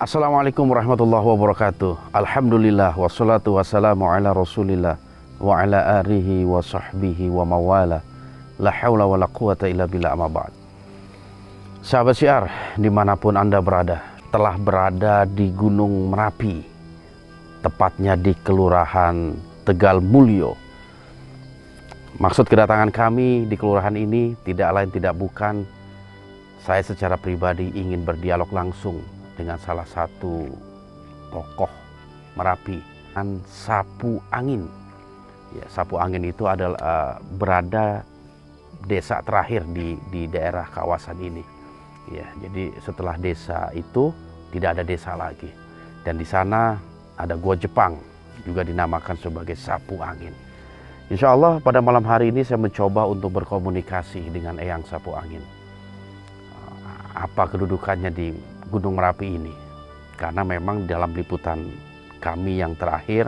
Assalamualaikum warahmatullahi wabarakatuh. Alhamdulillah wassalatu wassalamu ala rasulillah wa ala alihi wa sahbihi wa mawala. La hawla wa la quwata illa billah, amma ba'd. Sahabat syiar dimanapun Anda berada, telah berada di Gunung Merapi, tepatnya di Kelurahan Tegal Mulyo. Maksud kedatangan kami di kelurahan ini tidak lain tidak bukan saya secara pribadi ingin berdialog langsung dengan salah satu tokoh Merapi, Sapu Angin. Ya, Sapu Angin itu adalah berada desa terakhir di daerah kawasan ini. Ya, jadi setelah desa itu tidak ada desa lagi. Dan di sana ada Gua Jepang, juga dinamakan sebagai Sapu Angin. Insya Allah pada malam hari ini saya mencoba untuk berkomunikasi dengan Eyang Sapu Angin. Apa kedudukannya di Gunung Merapi ini? Karena memang dalam liputan kami yang terakhir,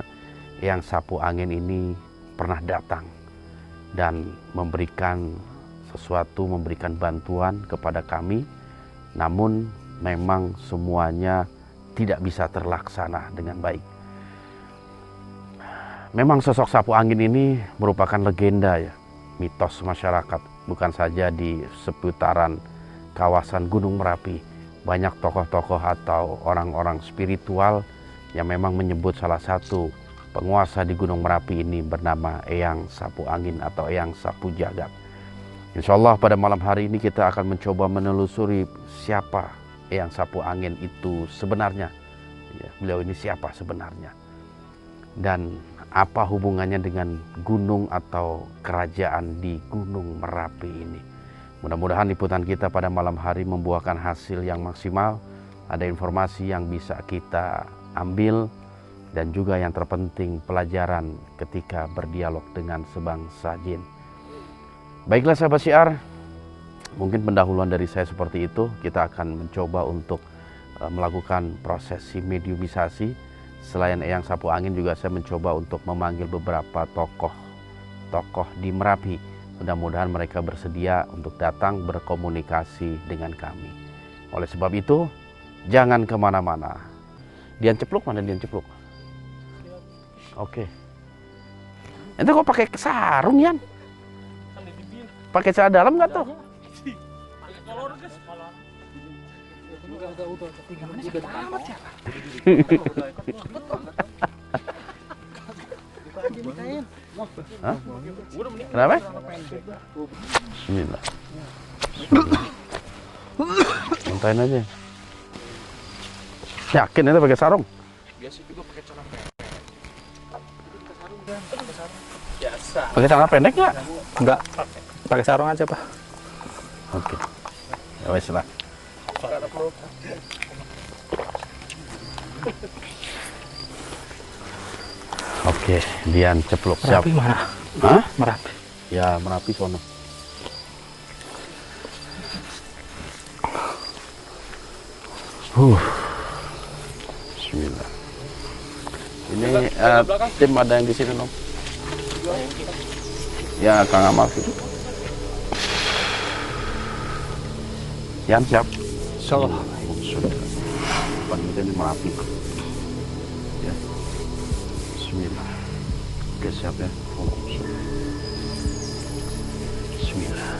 Eyang Sapu Angin ini pernah datang dan memberikan sesuatu, memberikan bantuan kepada kami. Namun memang semuanya tidak bisa terlaksana dengan baik. Memang sosok Sapu Angin ini merupakan legenda ya, mitos masyarakat, bukan saja di seputaran kawasan Gunung Merapi. Banyak tokoh-tokoh atau orang-orang spiritual yang memang menyebut salah satu penguasa di Gunung Merapi ini bernama Eyang Sapu Angin atau Eyang Sapu Jagat. Insya Allah pada malam hari ini kita akan mencoba menelusuri siapa Eyang Sapu Angin itu sebenarnya. Ya, beliau ini siapa sebenarnya. Dan apa hubungannya dengan gunung atau kerajaan di Gunung Merapi ini. Mudah-mudahan liputan kita pada malam hari membuahkan hasil yang maksimal. Ada informasi yang bisa kita ambil dan juga yang terpenting pelajaran ketika berdialog dengan sebangsa jin. Baiklah sahabat syiar, mungkin pendahuluan dari saya seperti itu. Kita akan mencoba untuk melakukan prosesi mediumisasi. Selain Eyang Sapu Angin juga saya mencoba untuk memanggil beberapa tokoh di Merapi. Mudah-mudahan mereka bersedia untuk datang berkomunikasi dengan kami. Oleh sebab itu, jangan kemana-mana. Dian Cepluk, mana Dian Cepluk? Oke. Ente kok pakai sarung, Yan? Pakai celana dalam nggak tuh? Hah? Kenapa? Bismillah. Montain aja. Yakin itu pakai sarung? Biasa juga pakai celana pendek. Pakai celana pendek nggak? Enggak, pakai sarung aja Pak. Oke. Ya wes lah. Oke, Dian Cepluk siap. Merapi mana? Hah? Merapi. Ya, Merapi sono. Bismillah. Ini tim ada yang di sini, Nom? Ya, Kang Amal gitu. Yan siap. Insyaallah. Ini Merapi. Ya. Bismillah. Oke, siap ya. Bismillah.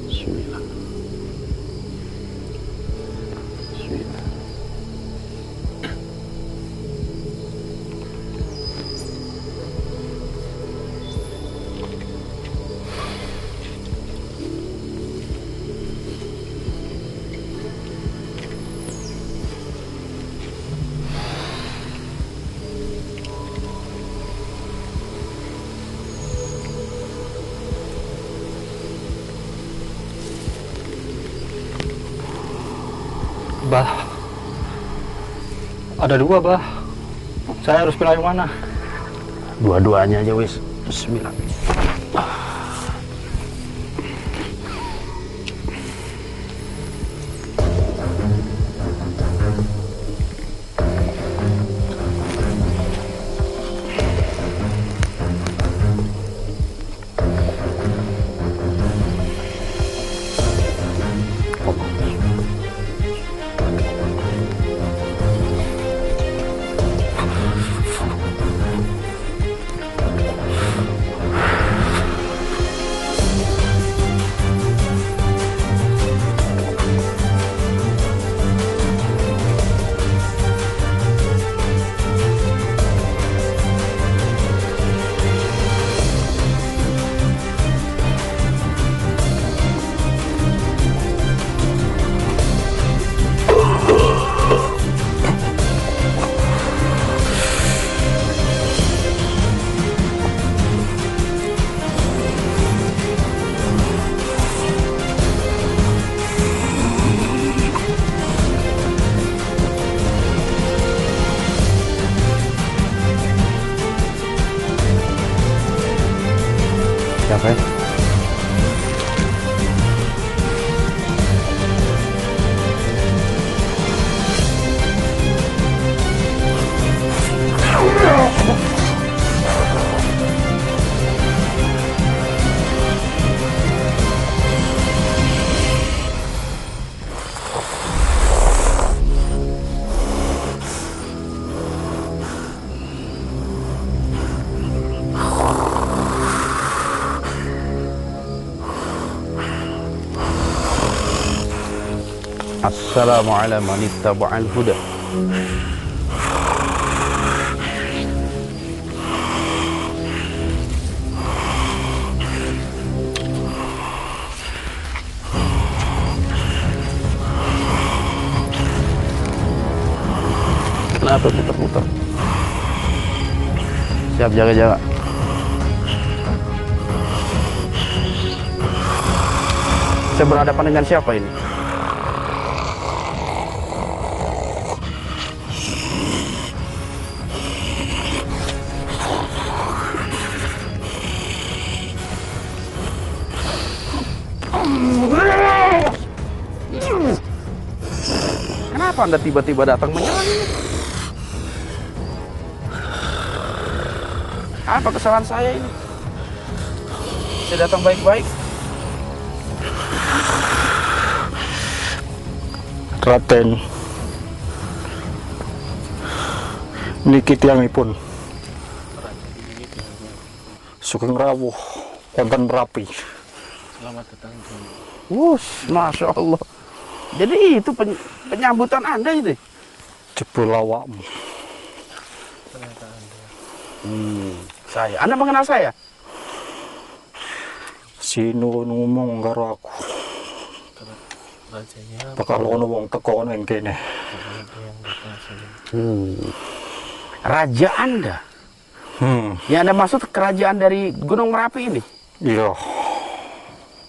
Bismillah. Bismillah. Bah. Ada dua, Bah. Saya harus pilih yang mana? Dua-duanya aja wis. Bismillah. Assalamu ala man ittaba'al huda. Kenapa putar-putar? Siap jaga-jaga. Saya berhadapan dengan siapa ini? Kenapa Anda tiba-tiba datang menyerang ini? Apa kesalahan saya ini? Saya datang baik-baik. Raden, niki tiyangipun Sugeng Rawuh wonten Merapi. Selamat datang di Wush, Masya Allah. Jadi itu penyambutan Anda itu? Jebul awakmu. ternyata Anda. Saya. Anda mengenal saya? Sinu ngomong karo aku, Rajanya bakal ono wong teko ning kene. ada yang datang sini. Raja Anda? Yang Anda maksud kerajaan dari Gunung Merapi ini? Iya,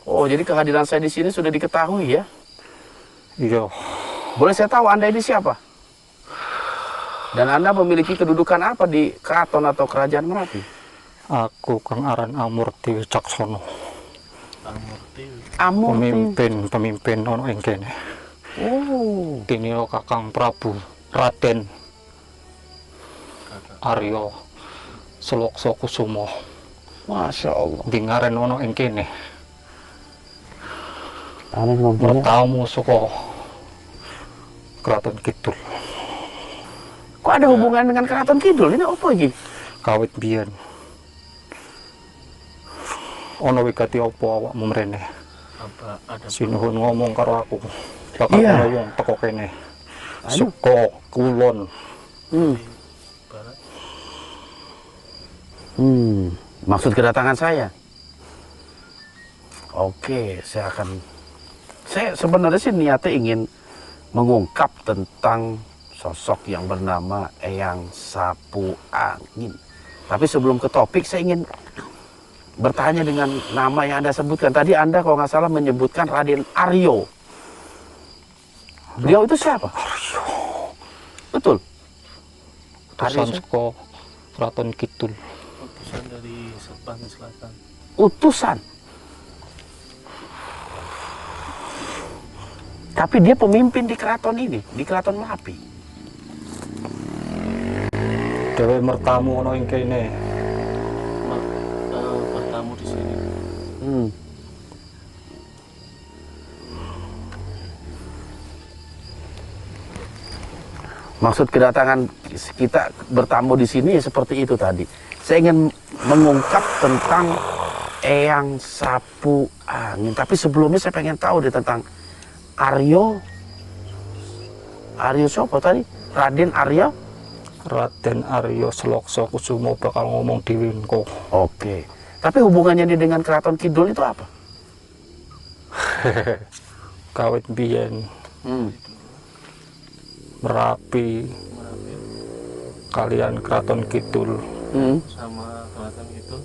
Oh, jadi kehadiran saya di sini sudah diketahui ya? iya. Boleh saya tahu Anda ini siapa? Dan Anda memiliki kedudukan apa di keraton atau kerajaan Merapi? Aku Kang Aran Amurti Wicaksono, Amurti. pemimpin ono ing kene. Oh, Dinio Kakang Prabu Raden Arya Selokso Kusumo Masya Allah. dingaren ono ing kene. Anda mempunyai... Bertamu saka Kraton Kidul. Kok ada hubungan dengan Keraton Kidul? Ini apa lagi? Kawit biyen ono wigati apa awakmu mrene? Apa ada Sinuhun ngomong karo aku, bakal Iya. ono wong teko kene Aduh. saka kulon. barat? Maksud kedatangan saya? Oke, saya sebenarnya sih niatnya ingin mengungkap tentang sosok yang bernama Eyang Sapu Angin. Tapi sebelum ke topik, saya ingin bertanya dengan nama yang Anda sebutkan. Tadi Anda kalau nggak salah menyebutkan Raden Aryo. Beliau itu siapa? Aryo. Betul. Utusan Aryo, saka Kraton Kidul. Utusan dari Sepang Selatan. utusan. Tapi dia pemimpin di keraton ini, di keraton Merapi. Dewe mertamu ono ing kene. Bertamu di sini. Maksud kedatangan kita bertamu di sini ya seperti itu tadi. Saya ingin mengungkap tentang Eyang Sapu Angin. Tapi sebelumnya saya pengen tahu deh tentang Aryo. Aryo siapa tadi? Raden Aryo? Raden Arya Selokso Kusumo bakal ngomong dhewe engko. Oke. Tapi hubungannya dia dengan Keraton Kidul itu apa? Kawit biyen Merapi kalian Kraton Kidul Sama Selatan itu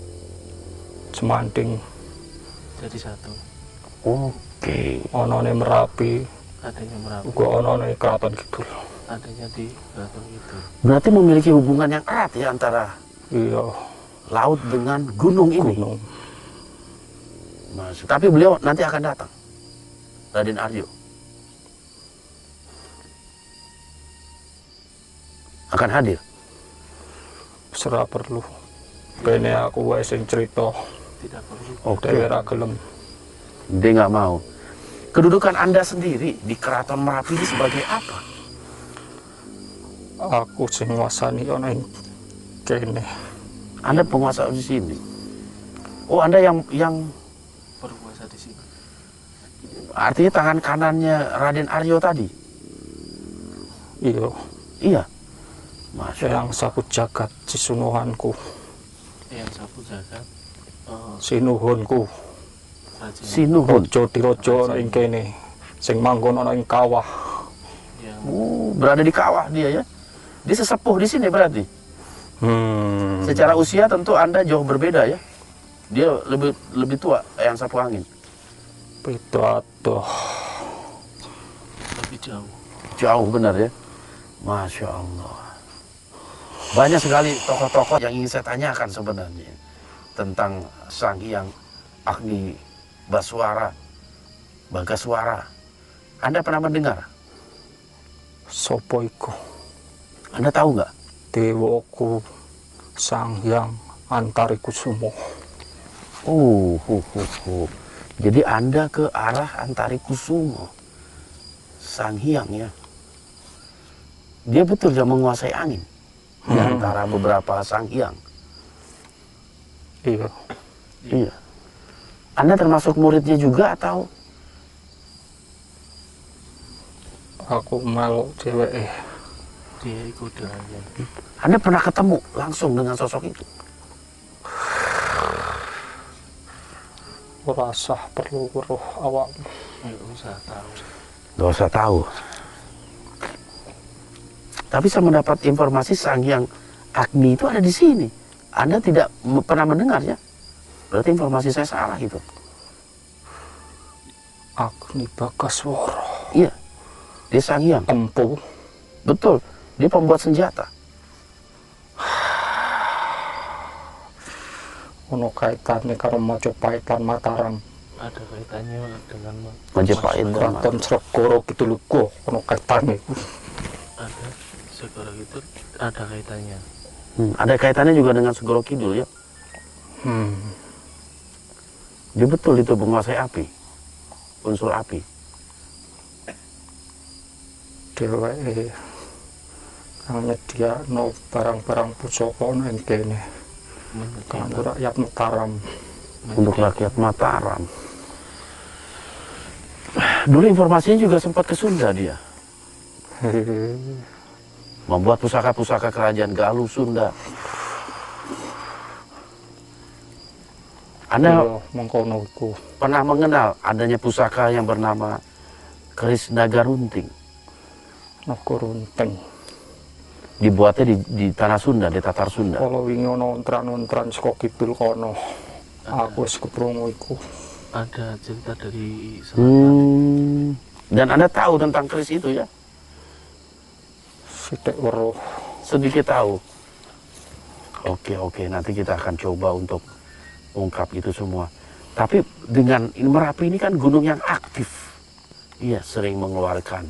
semanding jadi satu. Oke. onone Merapi Adanya Merapi, uga onone Kraton Kidul. adanya di Keraton itu. Berarti memiliki hubungan yang erat ya antara Iya, laut dengan gunung ini. gunung. Tapi beliau nanti akan datang. Raden Aryo. Akan hadir. Serah perlu. Kene aku wae sing crita, Tidak perlu. Oke. dhewe ra gelem. Dia nggak mau. Kedudukan Anda sendiri di Keraton Merapi ini sebagai apa? Aku sing nguasani ana ing kene. Anda penguasa di sini. Oh, Anda yang Berpuasa di sini. Artinya tangan kanannya Raden Aryo tadi? Iya, Iya. Masya yang sapu jagat sisunuhanku, Yang sapu jagat. sinuhunku, Raja Sinuhun. rojo dirojo ana ing kene, sing manggon ana ing kawah. yang Berada di kawah dia ya. Dia sesepuh di sini berarti. Secara usia tentu Anda jauh berbeda ya. Dia lebih tua yang sapu angin. Beda aduh. lebih jauh. Jauh benar ya. Masya Allah. Banyak sekali tokoh-tokoh yang ingin saya tanyakan sebenarnya tentang Sang Hyang Agni Baswara, Bagaswara. Anda pernah mendengar? Sopo iku? Anda tahu nggak? Dewaku Sang Hyang Antarikusumo. Jadi Anda ke arah Antarikusumo. Sang Hyang ya. Dia betul dia menguasai angin. Di antara beberapa Sang Hyang. Iya, Iya. Anda termasuk muridnya juga atau? aku melok dheweke. Dia ikut dengannya. Anda pernah ketemu langsung dengan sosok itu? Ora sah perlu weruh awak. Nggak usah tahu. Gak usah tahu. Tapi saya mendapat informasi Sang Hyang Agni itu ada di sini. Anda tidak pernah mendengarnya? Berarti informasi saya salah itu. Agni Bagaswara. Iya. Dia Sang Hyang. Empu. Betul. Dia pembuat senjata. Ono kaitane karo Majapahit lan Mataram. Ada kaitannya dengan Majapahit dan Kraton Sregara Kidul uga ono kaitane. ada segala itu ada kaitannya. Ada kaitannya juga dengan Segoro Kidul ya. Dia betul itu menguasai api. Unsur api. Dheweke kang nyediakno barang-barang pusaka ana ing kene kanggo rakyat Mataram. Untuk rakyat Mataram. Dulu informasinya juga sempat ke Sunda dia. Membuat pusaka-pusaka kerajaan Galuh Sunda. Anda Iya, mengkono iku. pernah mengenal adanya pusaka yang bernama Keris Naga Runting. Naga Runting. Dibuatnya di tanah Sunda, di Tatar Sunda. Kalau wingi ana ontran-ontran saka kidul kono. Aku wis keprungu iku. Ada cerita dari selatan. Dan Anda tahu tentang keris itu ya? Sithik weruh. Sedikit tahu. Oke, nanti kita akan coba untuk ungkap itu semua. Tapi dengan Merapi ini kan gunung yang aktif. Iya, sering mengeluarkan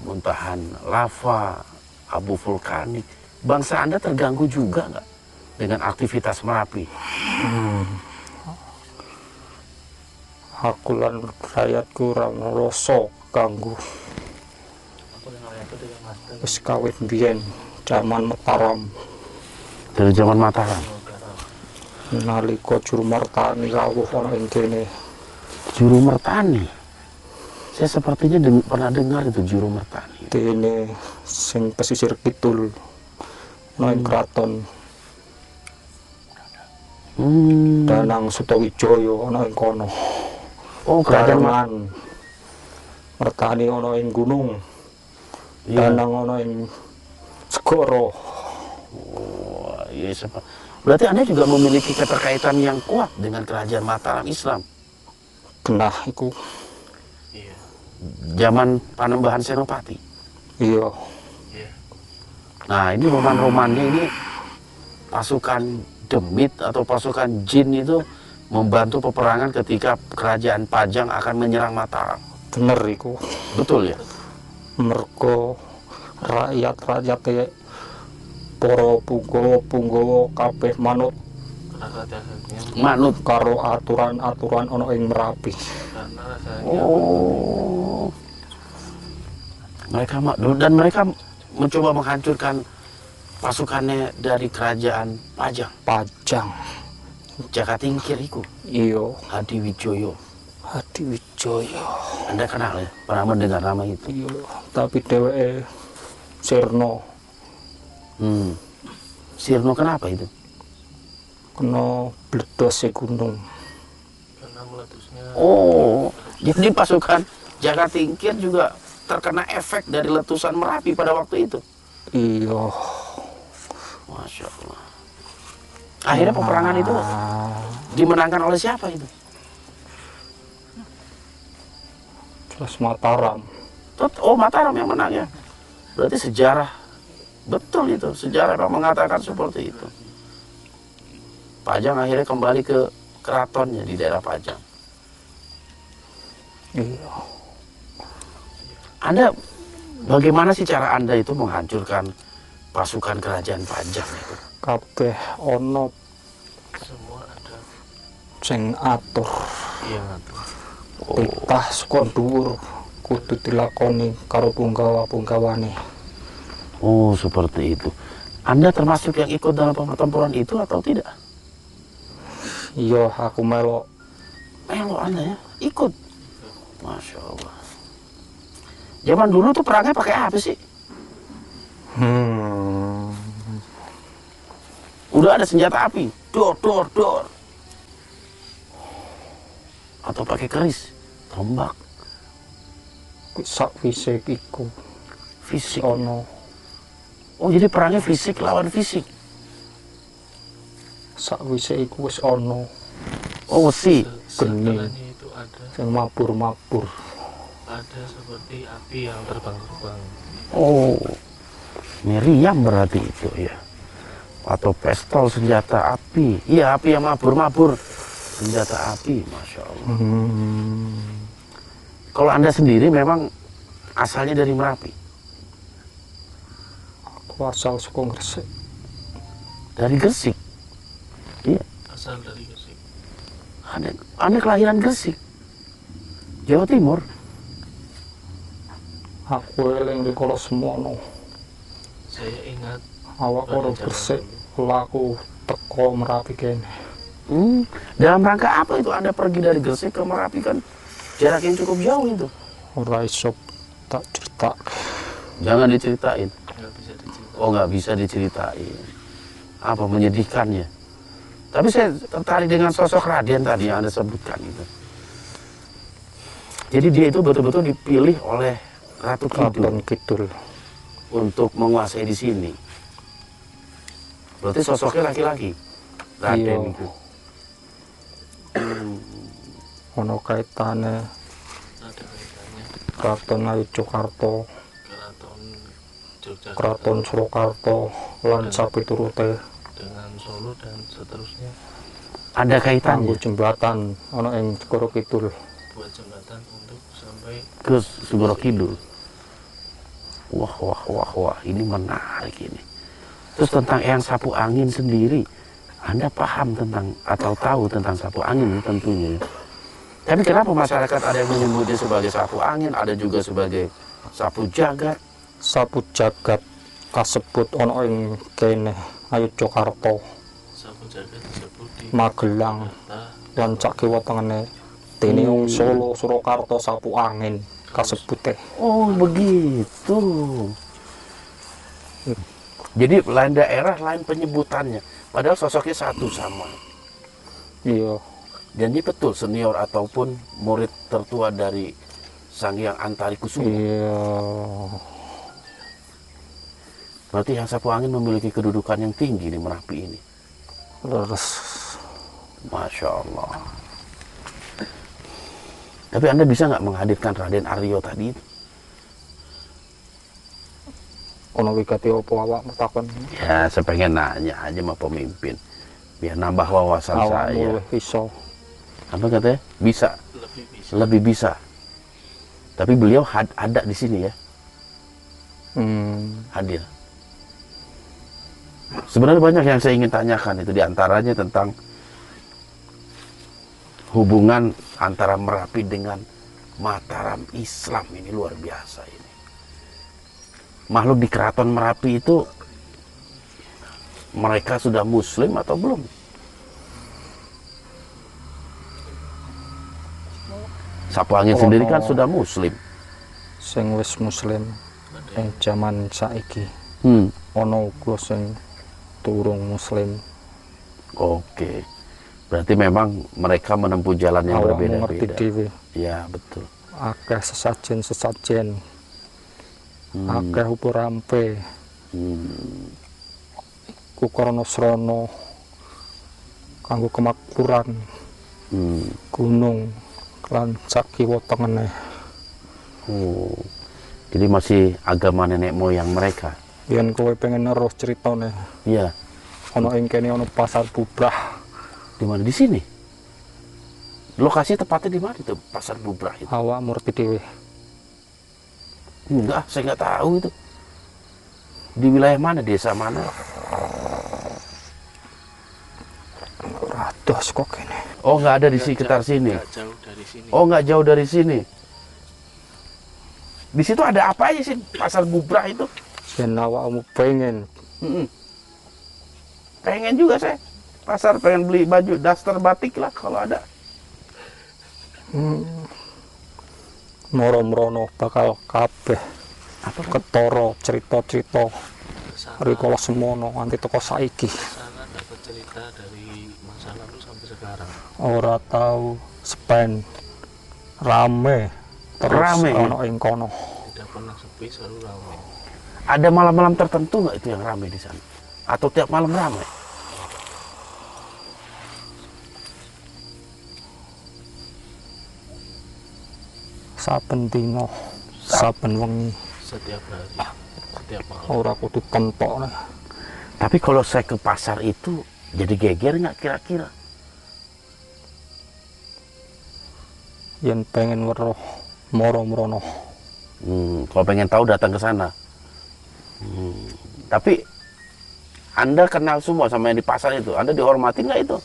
muntahan lava, abu vulkanik. Bangsa Anda terganggu juga nggak dengan aktivitas Merapi? Aku lan rakyatku ora ngrasa ganggu. Wis kawit biyen jaman Mataram. Dari zaman Mataram. Nalika Juru Martani rawuh ana ing kene. Juru Mertani. Saya sepertinya pernah dengar itu Juru Mertani. Dene sing pesisir kidul ana ing kraton Danang Sutawijaya ana ing kono. Oh, kerajaan Karengan Mertani ana ing gunung. Danang ana ing segara. Oh, iya, berarti Anda juga memiliki keterkaitan yang kuat dengan kerajaan Mataram Islam. Genah iku. Iya. Zaman Panembahan Senopati. Iya. Iya. Nah, ini roman-romannya ini pasukan demit atau pasukan jin itu membantu peperangan ketika kerajaan Pajang akan menyerang Mataram. Bener iku. Betul ya? Mergo rakyat-rakyate para punggawa kabeh manut Manut. karo aturan-aturan ana ing Merapi. Karena rasanya Oh. Dan mereka mencoba menghancurkan pasukannya dari kerajaan Pajang. Pajang. Jakatingkir iku. Iya, Hadiwijoyo. Hadi Wijoyo. Anda kenal ya? Pernah mendengar nama itu? Iya, tapi dheweke sirna Sirno kenapa itu? kena bledose gunung. Karena meletusnya Oh, jadi pasukan Jagatingkir juga terkena efek dari letusan Merapi pada waktu itu. Iya. Masya Allah. Akhirnya peperangan itu dimenangkan oleh siapa itu? Terus Mataram. Oh, Mataram yang menang ya. Berarti sejarah betul itu. Sejarah yang mengatakan seperti itu. Pajang akhirnya kembali ke keratonnya di daerah Pajang. Iya. Anda bagaimana sih cara Anda itu menghancurkan pasukan kerajaan Pajang itu? Kabeh ana semua ada sing atur. yang ngatur. Titah saka dhuwur kudu dilakoni karo punggawa-punggawane. Oh, seperti itu. Anda termasuk yang ikut dalam pertempuran itu atau tidak? Iya, aku melok. Melo Anda ya, ikut. Masya Allah. Zaman dulu tuh perangnya pakai apa sih? Udah ada senjata api, dor, dor, dor. Atau pakai keris, tombak, Sak fisik iku fisik. ana. Oh, jadi perangnya fisik lawan fisik. Sak fisik iku wis ana Oh, wesi. Setelahnya itu sing mabur-mabur. ada seperti api yang terbang-terbang. Oh, meriam berarti itu ya. Atau pistol senjata api. Iya, api yang mabur-mabur. Senjata api, Masya Allah. Kalau Anda sendiri memang asalnya dari Merapi? Aku asal saka Gresik. Dari Gresik? Iya. Asal dari Gresik. Anda kelahiran Gresik? Jawa Timur? Aku eling rikala semono. Saya ingat Awak ora Gresik, laku teko Merapi kene. Dalam rangka apa itu Anda pergi dari Gresik ke Merapi, kan jarak yang cukup jauh itu? Ora iso tak cerita. Jangan diceritain. nggak bisa diceritain. Oh, nggak bisa diceritain. Apa menyedihkannya? Tapi saya tertarik dengan sosok Raden tadi yang Anda sebutkan itu. Jadi dia itu betul-betul dipilih oleh Ratu Raden Kidul Kidul. untuk menguasai di sini. Berarti sosoknya laki-laki, Raden Iya. itu. Ono kaitane Ada kaitannya Kraton Ngayogyakarta, keraton Yogyakarta Kraton Surakarta lan sapiturute dengan Solo dan seterusnya Ada kanggo kaitannya jembatan ana ing Segoro Kidul. buat jembatan untuk sampai ke Segoro Kidul. Wah, wah, wah, wah, ini menarik ini. Terus tentang Eyang Sapu Angin sendiri, Anda paham tentang atau tahu tentang sapu angin tentunya. Tapi kenapa masyarakat ada yang menyebutnya sebagai sapu angin, ada juga sebagai sapu jagat? Sapu jagat kasebut ana ing kene Ngayogyakarta, sapu jagat disebut di Magelang Jakarta. lan sak kiwa tengene dene wong Solo Surakarta sapu angin kasebute. Oh, begitu. Jadi lain daerah, lain penyebutannya. Padahal sosoknya satu sama. Iya, Dan dia betul senior ataupun murid tertua dari Sang Hyang Antarikusumo. iya. Berarti Yang Sapu Angin memiliki kedudukan yang tinggi di Merapi ini. Leres. Masya Allah. Tapi Anda bisa nggak menghadirkan Raden Aryo tadi itu? Ono wigati opo awak takon Ya, saya pengen nanya aja sama pemimpin. Biar nambah wawasan awak saya. luwih iso. Apa katanya? Bisa. lebih bisa Lebih bisa. Tapi beliau ada di sini ya, hadir. Sebenarnya banyak yang saya ingin tanyakan itu, diantaranya tentang hubungan antara Merapi dengan Mataram Islam. Ini luar biasa ini. Makhluk di keraton Merapi itu mereka sudah Muslim atau belum? Sapu Angin sendiri kan sudah muslim. Sing wis muslim ing jaman saiki. Ono uga sing turung muslim. Oke. Berarti memang mereka menempuh jalan yang Awakmu ngerti berbeda-beda. dhewe. Ya, betul. Akeh sesajen. Akeh upurampe. Iku karana srana kanggo kemakmuran gunung lan sakiwa tengene. Oh. Jadi masih agama nenek moyang mereka. Yen kowe pengen neruh ceritane, Iya. ana ing kene ana pasar bubrah. Di mana? Di sini. Lokasi tepatnya di mana itu pasar bubrah itu? Awakmu ngerti dhewe. Enggak, saya nggak tahu itu. Di wilayah mana, desa mana? Rados kok kene. Oh, nggak ada di sekitar sini. Nggak jauh dari sini. Oh, nggak jauh dari sini. Di situ ada apa aja sih pasar bubrah itu? Yen awakmu pengen Pengen juga saya. Pasar pengen beli baju daster batik lah kalau ada. moro-mrono bakal kabeh Apa? ketara cerita-cerita Kesana, rikala semono nganti teko saiki. kesana dapat cerita dari masa lalu sampai sekarang. Ora tahu spend rame terus Rame, ya? ana ing kono. Tidak pernah sepi, selalu ramai. Ada malam-malam tertentu nggak itu yang ramai di sana? Atau tiap malam ramai? Saben dina, saben wengi Setiap hari, setiap malam. ora kudu tentok. Tapi kalau saya ke pasar itu jadi geger nggak kira-kira? Yen pengen weruh moro-mrono. Kalau pengen tahu datang ke sana. Tapi Anda kenal semua sama yang di pasar itu? Anda dihormati nggak itu?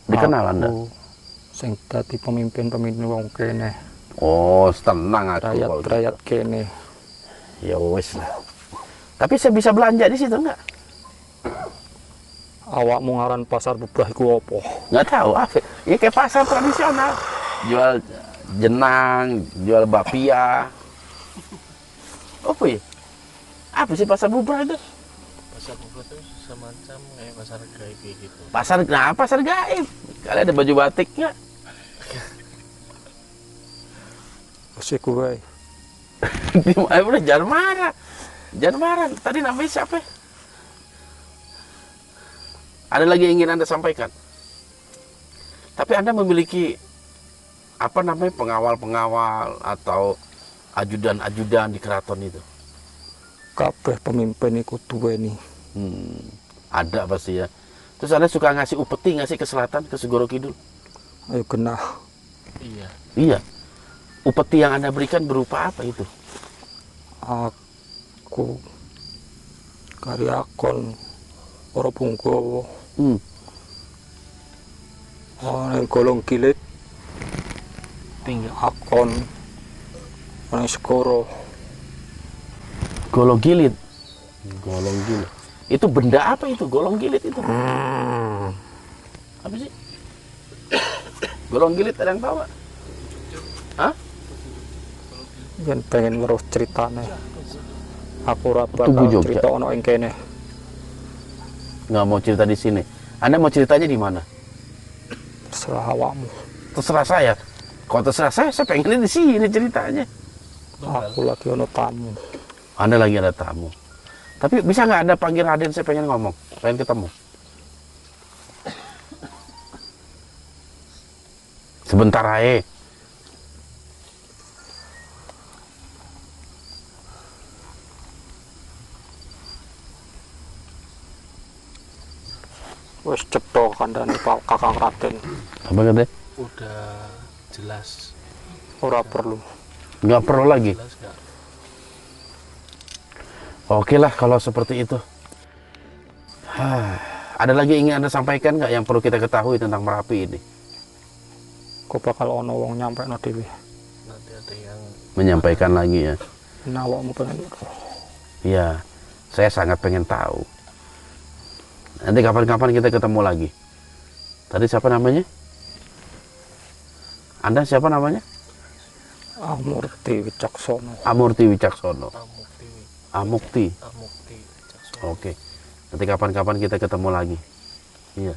Dikenal Anda? Aku sing dadi pemimpin wong kene, Oh, tenang aku kalau gitu. rakyat kene. Ya wes lah. Tapi saya bisa belanja di situ nggak? Awakmu ngaran pasar bubrah iku apa? Nggak tahu. Apa? Ya kayak pasar tradisional. Jual jenang, jual bakpia. Apa ya? Apa sih pasar bubrah itu? Pasar bubrah itu semacam kayak pasar gaib gitu. Pasar gaib. Kalian ada baju batik nggak? Wis iku wae. Udah jangan marah. Jangan marah. Tadi namanya siapa? Ada lagi yang ingin Anda sampaikan? Tapi Anda memiliki apa namanya pengawal-pengawal atau ajudan-ajudan di keraton itu? Kabeh pemimpin iku duweni. Ada pasti ya. Terus Anda suka ngasih upeti ngasih ke selatan, ke Segoro Kidul? Ayo genah. Iya. Iya. Upeti yang Anda berikan berupa apa itu? Aku karyakon para punggawa ana ing golong gilit Tinggal akon ana ing Segoro. Golong gilit. Golong gilit. Itu benda apa itu? Golong gilit itu? Apa sih? Golong gilit ada yang tahu nggak? Hah? Yen pengen weruh ceritane. Aku ora Tugu bakal Jogja. cerita ana ing kene. Nggak mau cerita di sini. Anda mau ceritanya di mana? Terserah awakmu. Terserah saya. Kalau terserah saya pengennya di sini ceritanya. Aku lagi ana tamu. Anda lagi ada tamu. Tapi bisa nggak Anda panggil Raden, saya pengen ngomong, pengen ketemu. Sebentar aja. Wis cetha kandhane Pak Kakang Raden. Apa katanya? udah jelas. Ora perlu. Nggak perlu lagi. Jelas nggak? Oke lah kalau seperti itu. Ada lagi yang ingin Anda sampaikan nggak yang perlu kita ketahui tentang Merapi ini? Kok bakal ana wong nyampekno dhewe. Nanti ada yang Menyampaikan lagi ya. Nah, awakmu pengen Iya, saya sangat pengen tahu. Nanti kapan-kapan kita ketemu lagi. Tadi siapa namanya? Anda siapa namanya? Amurti Wicaksono. Amurti Wicaksono. Amukti. Amukti. Amukti Wicaksono. Oke. Nanti kapan-kapan kita ketemu lagi. Iya.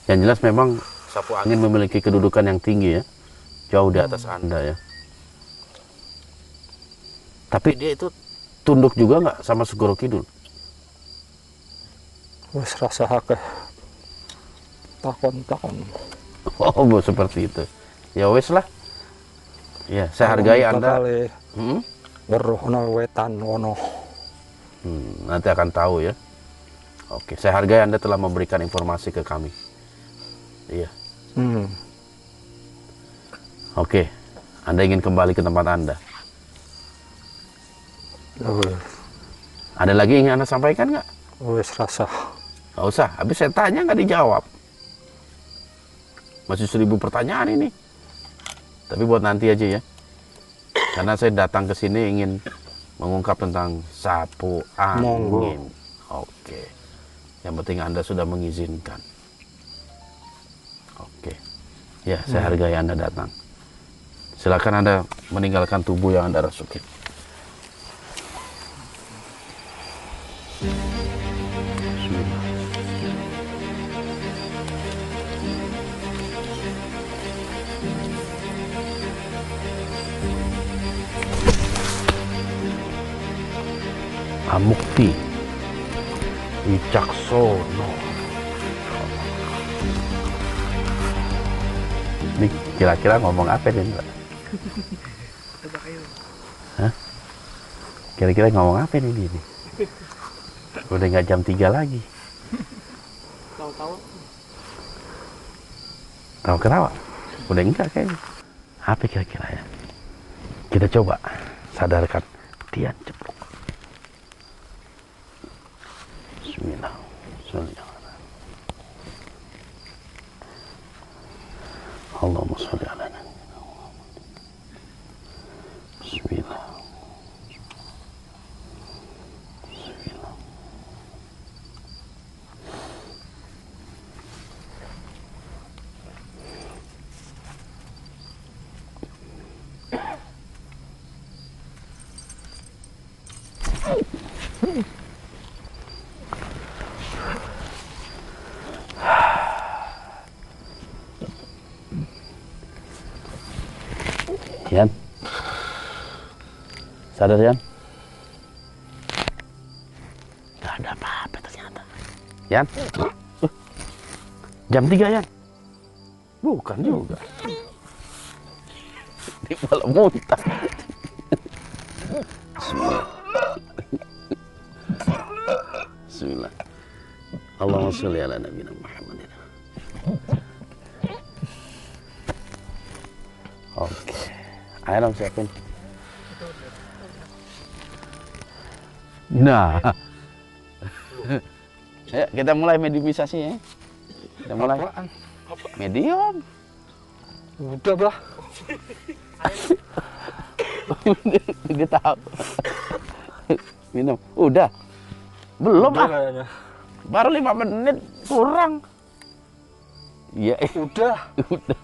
Yang jelas memang sapu angin memiliki kedudukan yang tinggi ya. Jauh di atas Anda ya. Tapi dia itu tunduk juga nggak sama Segoro Kidul? Wis rasa akeh takon-takon. Oh, seperti itu. Ya wes lah. Ya, saya hargai Anda. Hmm? Weruh ono wetan ono. Nanti akan tahu ya. Oke, saya hargai Anda telah memberikan informasi ke kami. Iya. Oke, Anda ingin kembali ke tempat Anda. Ada lagi yang ingin Anda sampaikan nggak? Wis rasa. Nggak usah, habis saya tanya nggak dijawab. Masih 1000 pertanyaan ini. Tapi buat nanti aja ya. Karena saya datang ke sini ingin mengungkap tentang sapu angin. Oke. Yang penting Anda sudah mengizinkan. Oke. Ya, saya hargai Anda datang. Silakan Anda meninggalkan tubuh yang Anda rasuki. Bismillah. Amukti Wicaksono. Ini kira-kira ngomong apa nih, Mbak? Hah? Kira-kira ngomong apa nih ini? Udah nggak jam 3 lagi. Tahu-tahu Tahu ketawa? Udah enggak kayaknya. Apa kira-kira ya? Kita coba sadarkan Tian ceplok. Bismillah. Allahumma sholli ala nabi. Bismillah. Bismillah. Yan. Sadar Yan? Gak ada apa-apa ternyata. Yan? Jam 3 Yan? Bukan juga. Dia malah muntah. Bismillah. Bismillah. Allahumma sholli ala nabiyina Muhammadin. Oke. Ayo dong siapin. Nah. Ayo kita mulai mediumisasi ya. Kita mulai. Medium. Udah bah. Dia tahu. Minum. Udah. Belum Udah ah. kayaknya. Baru 5 menit kurang. Iya. Udah. Udah.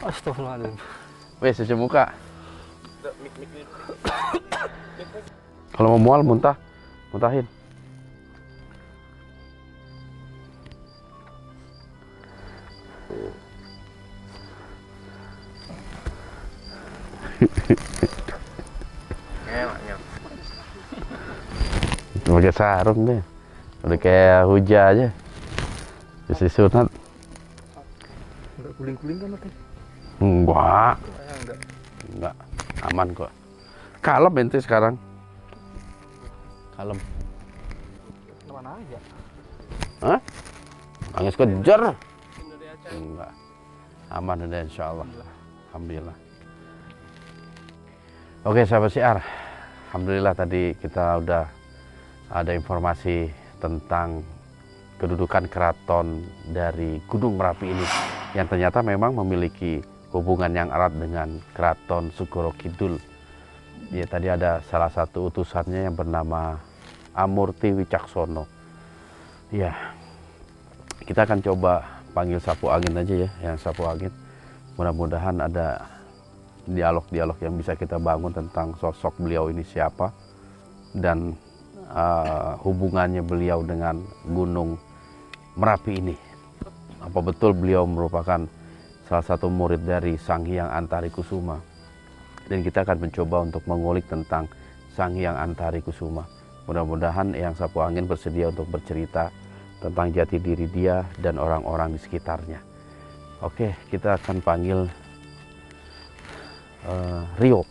Astagfirullahaladzim. Wes cuci muka. Kalau mau mual muntah, muntahin. Pakai sarung deh. Udah kayak hujan aja. Bisa sunat. Enggak guling-guling kan tadi? Enggak. Enggak. Aman kok. Kalem ente sekarang. Kalem. Kemana aja? Hah? Nangis kejar. Enggak. Aman udah insya Allah. Alhamdulillah. Oke sahabat siar. Alhamdulillah tadi kita udah ada informasi tentang kedudukan keraton dari Gunung Merapi ini yang ternyata memang memiliki hubungan yang erat dengan keraton Segoro Kidul. Ya tadi ada salah satu utusannya yang bernama Amurti Wicaksono. Ya, kita akan coba panggil sapu angin aja ya, yang sapu angin. Mudah-mudahan ada dialog-dialog yang bisa kita bangun tentang sosok beliau ini siapa dan hubungannya beliau dengan Gunung Merapi ini. Apa betul beliau merupakan salah satu murid dari Sang Hyang Antarikusuma? Dan kita akan mencoba untuk mengulik tentang Sang Hyang Antarikusuma. Mudah-mudahan Eyang Sapu Angin bersedia untuk bercerita tentang jati diri dia dan orang-orang di sekitarnya. Oke, kita akan panggil Rio.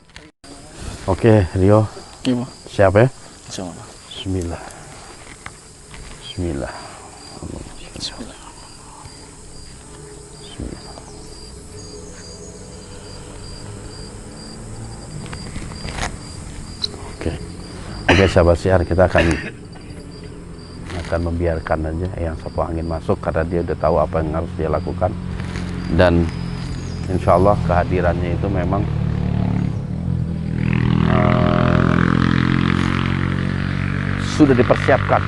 Oke, Rio. Iya, Siap ya? sama. Bismillah. Bismillah. Bismillah. Oke. Oke, sahabat siar, kita akan membiarkan aja Eyang Sapu Angin masuk karena dia udah tahu apa yang harus dia lakukan. Dan insya Allah kehadirannya itu memang sudah dipersiapkan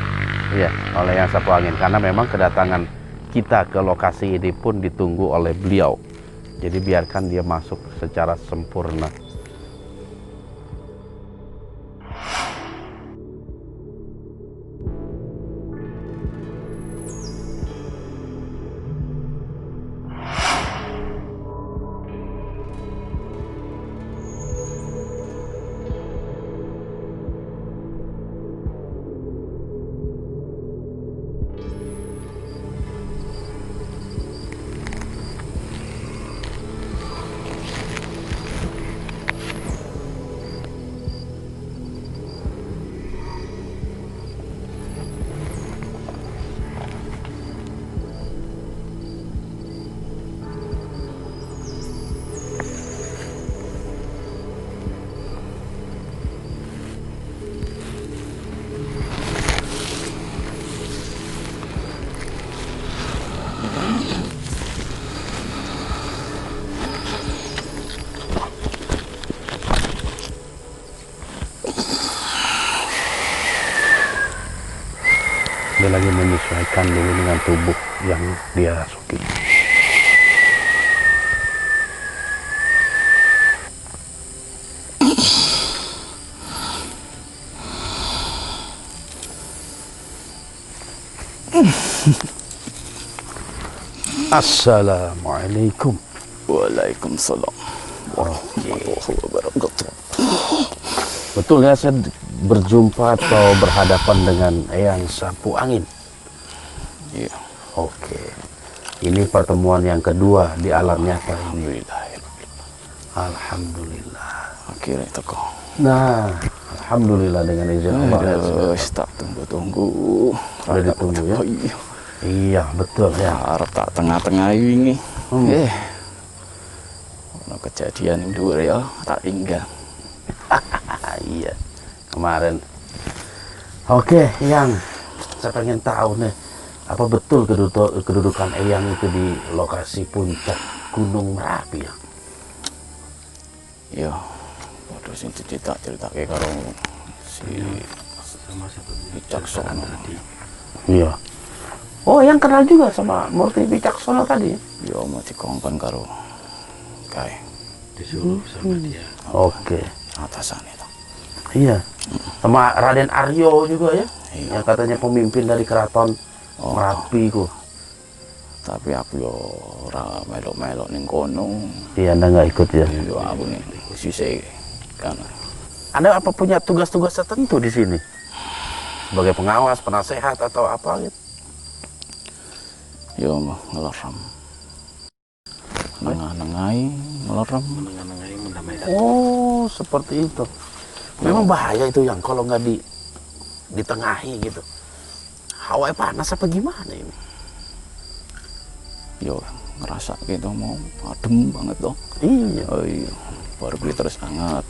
ya oleh Eyang Sapu Angin, karena memang kedatangan kita ke lokasi ini pun ditunggu oleh beliau. Jadi biarkan dia masuk secara sempurna. Dia lagi menyesuaikan dulu dengan tubuh yang dia rasuki. Assalamualaikum. Waalaikumsalam warahmatullahi wabarakatuh. Betul ya, saya berjumpa atau berhadapan dengan Eyang Sapu Angin. Iya. Oke. Ini pertemuan yang kedua di alam nyata ini. Alhamdulillah. Alhamdulillah. Akhirnya teko. Nah, alhamdulillah dengan izin Allah. Aduh, tak tunggu-tunggu. Sudah ditunggu ya? Oh, iya. Iya, betul ya. Harap tak tengah-tengah ini. Ono kejadian dhuwur ya, tak tinggal. Iya, kemarin. Oke, Eyang, saya pengen tahu nih, apa betul kedudukan Eyang itu di lokasi puncak Gunung Merapi ya? Iya. Padha sing cerita-ceritake karo si Wicaksono. Iya. Oh, Eyang kenal juga sama Murti Wicaksono tadi? Ya mau dikongkon karo kae Disuruh sama dia. Oke. atasan itu. Iya. Sama Raden Aryo juga ya? Iya. Yang katanya pemimpin dari keraton Merapi ku. Tapi aku yo ora melok-melok ning kono. Iya, Anda nggak ikut ya? Yo aku ning sise kan. Anda apa punya tugas-tugas tertentu di sini? Sebagai pengawas, penasehat atau apa gitu? Yo ngelerem. Nengah-nengai ngelerem. Menengahi mendamaikan. Oh, seperti itu. Memang bahaya itu yang kalau nggak ditengahi gitu. Hawanya panas apa gimana ini? Yo ngerasa gitu mau adem banget toh. Iya. Oh iya. Baru beli terus hangat.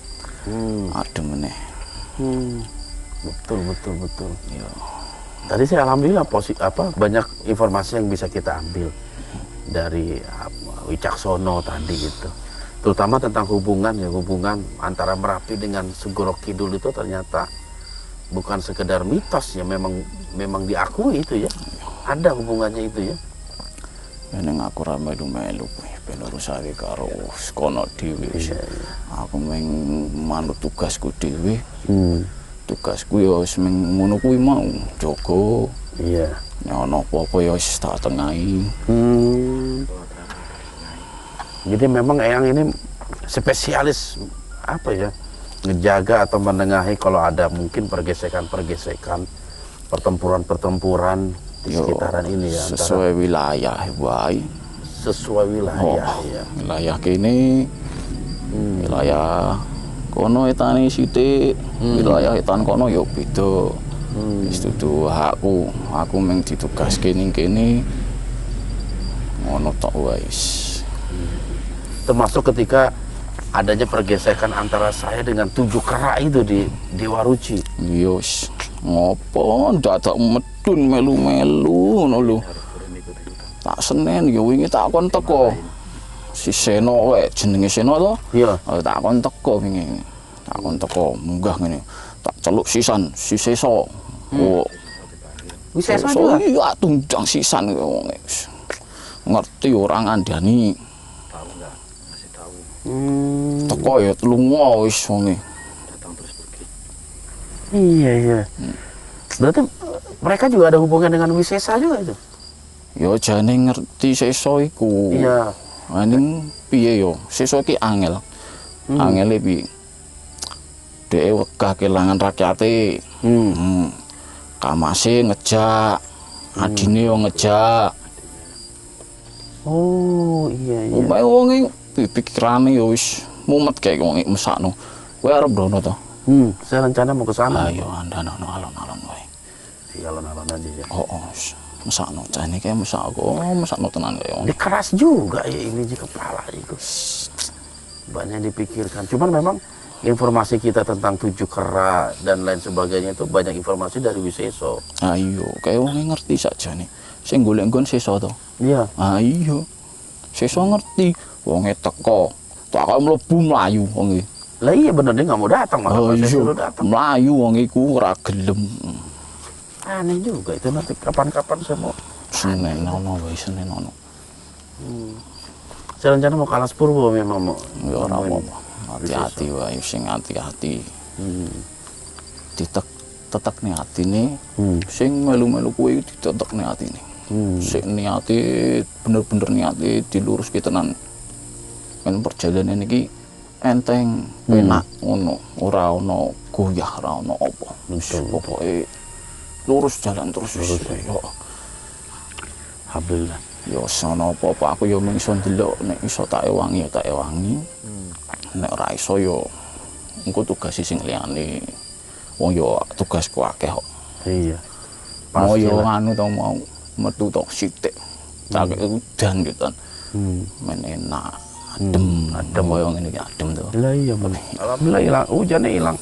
Adem meneh. Betul, betul, betul. Yo. Tadi saya alhamdulillah banyak informasi yang bisa kita ambil dari Wicaksono tadi gitu. Terutama tentang hubungan antara Merapi dengan Segoro Kidul itu ternyata bukan sekedar mitos ya, memang diakui itu ya. Ada hubungannya itu ya. ning aku ra melu-melu kuwi ben urusane karo kono dhewe. Aku meng manut tugasku dhewe. Tugasku ya wis meng ngono kuwi mau, jaga. Iya. Nek ana apa-apa ya wis tak tengahi. Jadi memang Eyang ini spesialis apa ya, ngejaga atau menengahi kalau ada mungkin pergesekan-pergesekan, pertempuran-pertempuran di Yo, sekitaran ini ya. Sesuai wilayah wae. Sesuai wilayah ya. Wilayah kene wilayah kono etane sithik, wilayah etan kono ya beda. Wis dudu aku mung ditugaske ning kene ngono tok wis. Termasuk ketika adanya pergesekan antara saya dengan 7 Kera itu di Dewa Ruci. Yos, ngopo dadak medun melu-melu ngono lho. Tak Senin ya wingi tak kon teko. Si Seno wae jenenge Seno to? Iya. Tak kon teko wingi. Tak kon teko munggah ngene. Tak celuk sisan, si Seso. Oh. Wisesa juga. Iya, tundang sisan wong. Ngerti orang ngandani. Teko ya lunga wis wonge. Iya. Berarti mereka juga ada hubungan dengan Wisesa juga itu? Ya jane ngerti Seso iku. Iya. Aning piye yo? Seso iki angel. Angele piye? Dhek wegah kelangan rakyate. Kamase ngejak. Adine yo ngejak. Oh, iya. Umpame wonge pikirane yo wis mumet kae wong mesakno. Kowe arep ndono to? Saya rencana mau ke sana. Ayo andano alon-alon wae. Di alon-alon aja ya. Oh, mesakno jane kae mesakno tenan kae wong. Ini keras juga ya ini di kepala itu. Banyak yang dipikirkan. Cuman memang informasi kita tentang 7 Kera dan lain sebagainya itu banyak informasi dari Wiseso. Ayo, kae wong ngerti sakjane. Sing golek nggon Seso to. Iya. Ayo. Seso ngerti. Wonge teko, tak kok mlebu mlayu wonge. Lah iya bener dia nggak mau datang malah pas saya suruh datang. Mlayu wonge iku ora gelem. Aneh juga itu nanti kapan-kapan saya mau. Senin ono wae Senin ono. Saya rencana mau ke Alas Purwo memang mau. Ya ora apa-apa. Hati-hati wae sing hati-hati. Tetekne atine sing melu-melu kuwi ditetekne atine. Sing niate bener-bener niate diluruske tenan. Men perjalanan iki enteng, penak ngono, ora ono goyah, ora ono apa. Pokoke lurus jalan terus. Yo. Alhamdulillah. Yo sono apa-apa aku yo mung iso ndelok nek iso tak ewangi ya tak ewangi. Nek ora iso yo engko tugas sing liyane. Wong yo tugasku akeh kok. Iya. Mau yo anu to mau metu to sithik. Tak udan gitu. Men enak. Adem koyo ngene iki adem to. Lah iya bener. Alhamdulillah hilang, hujannya hilang.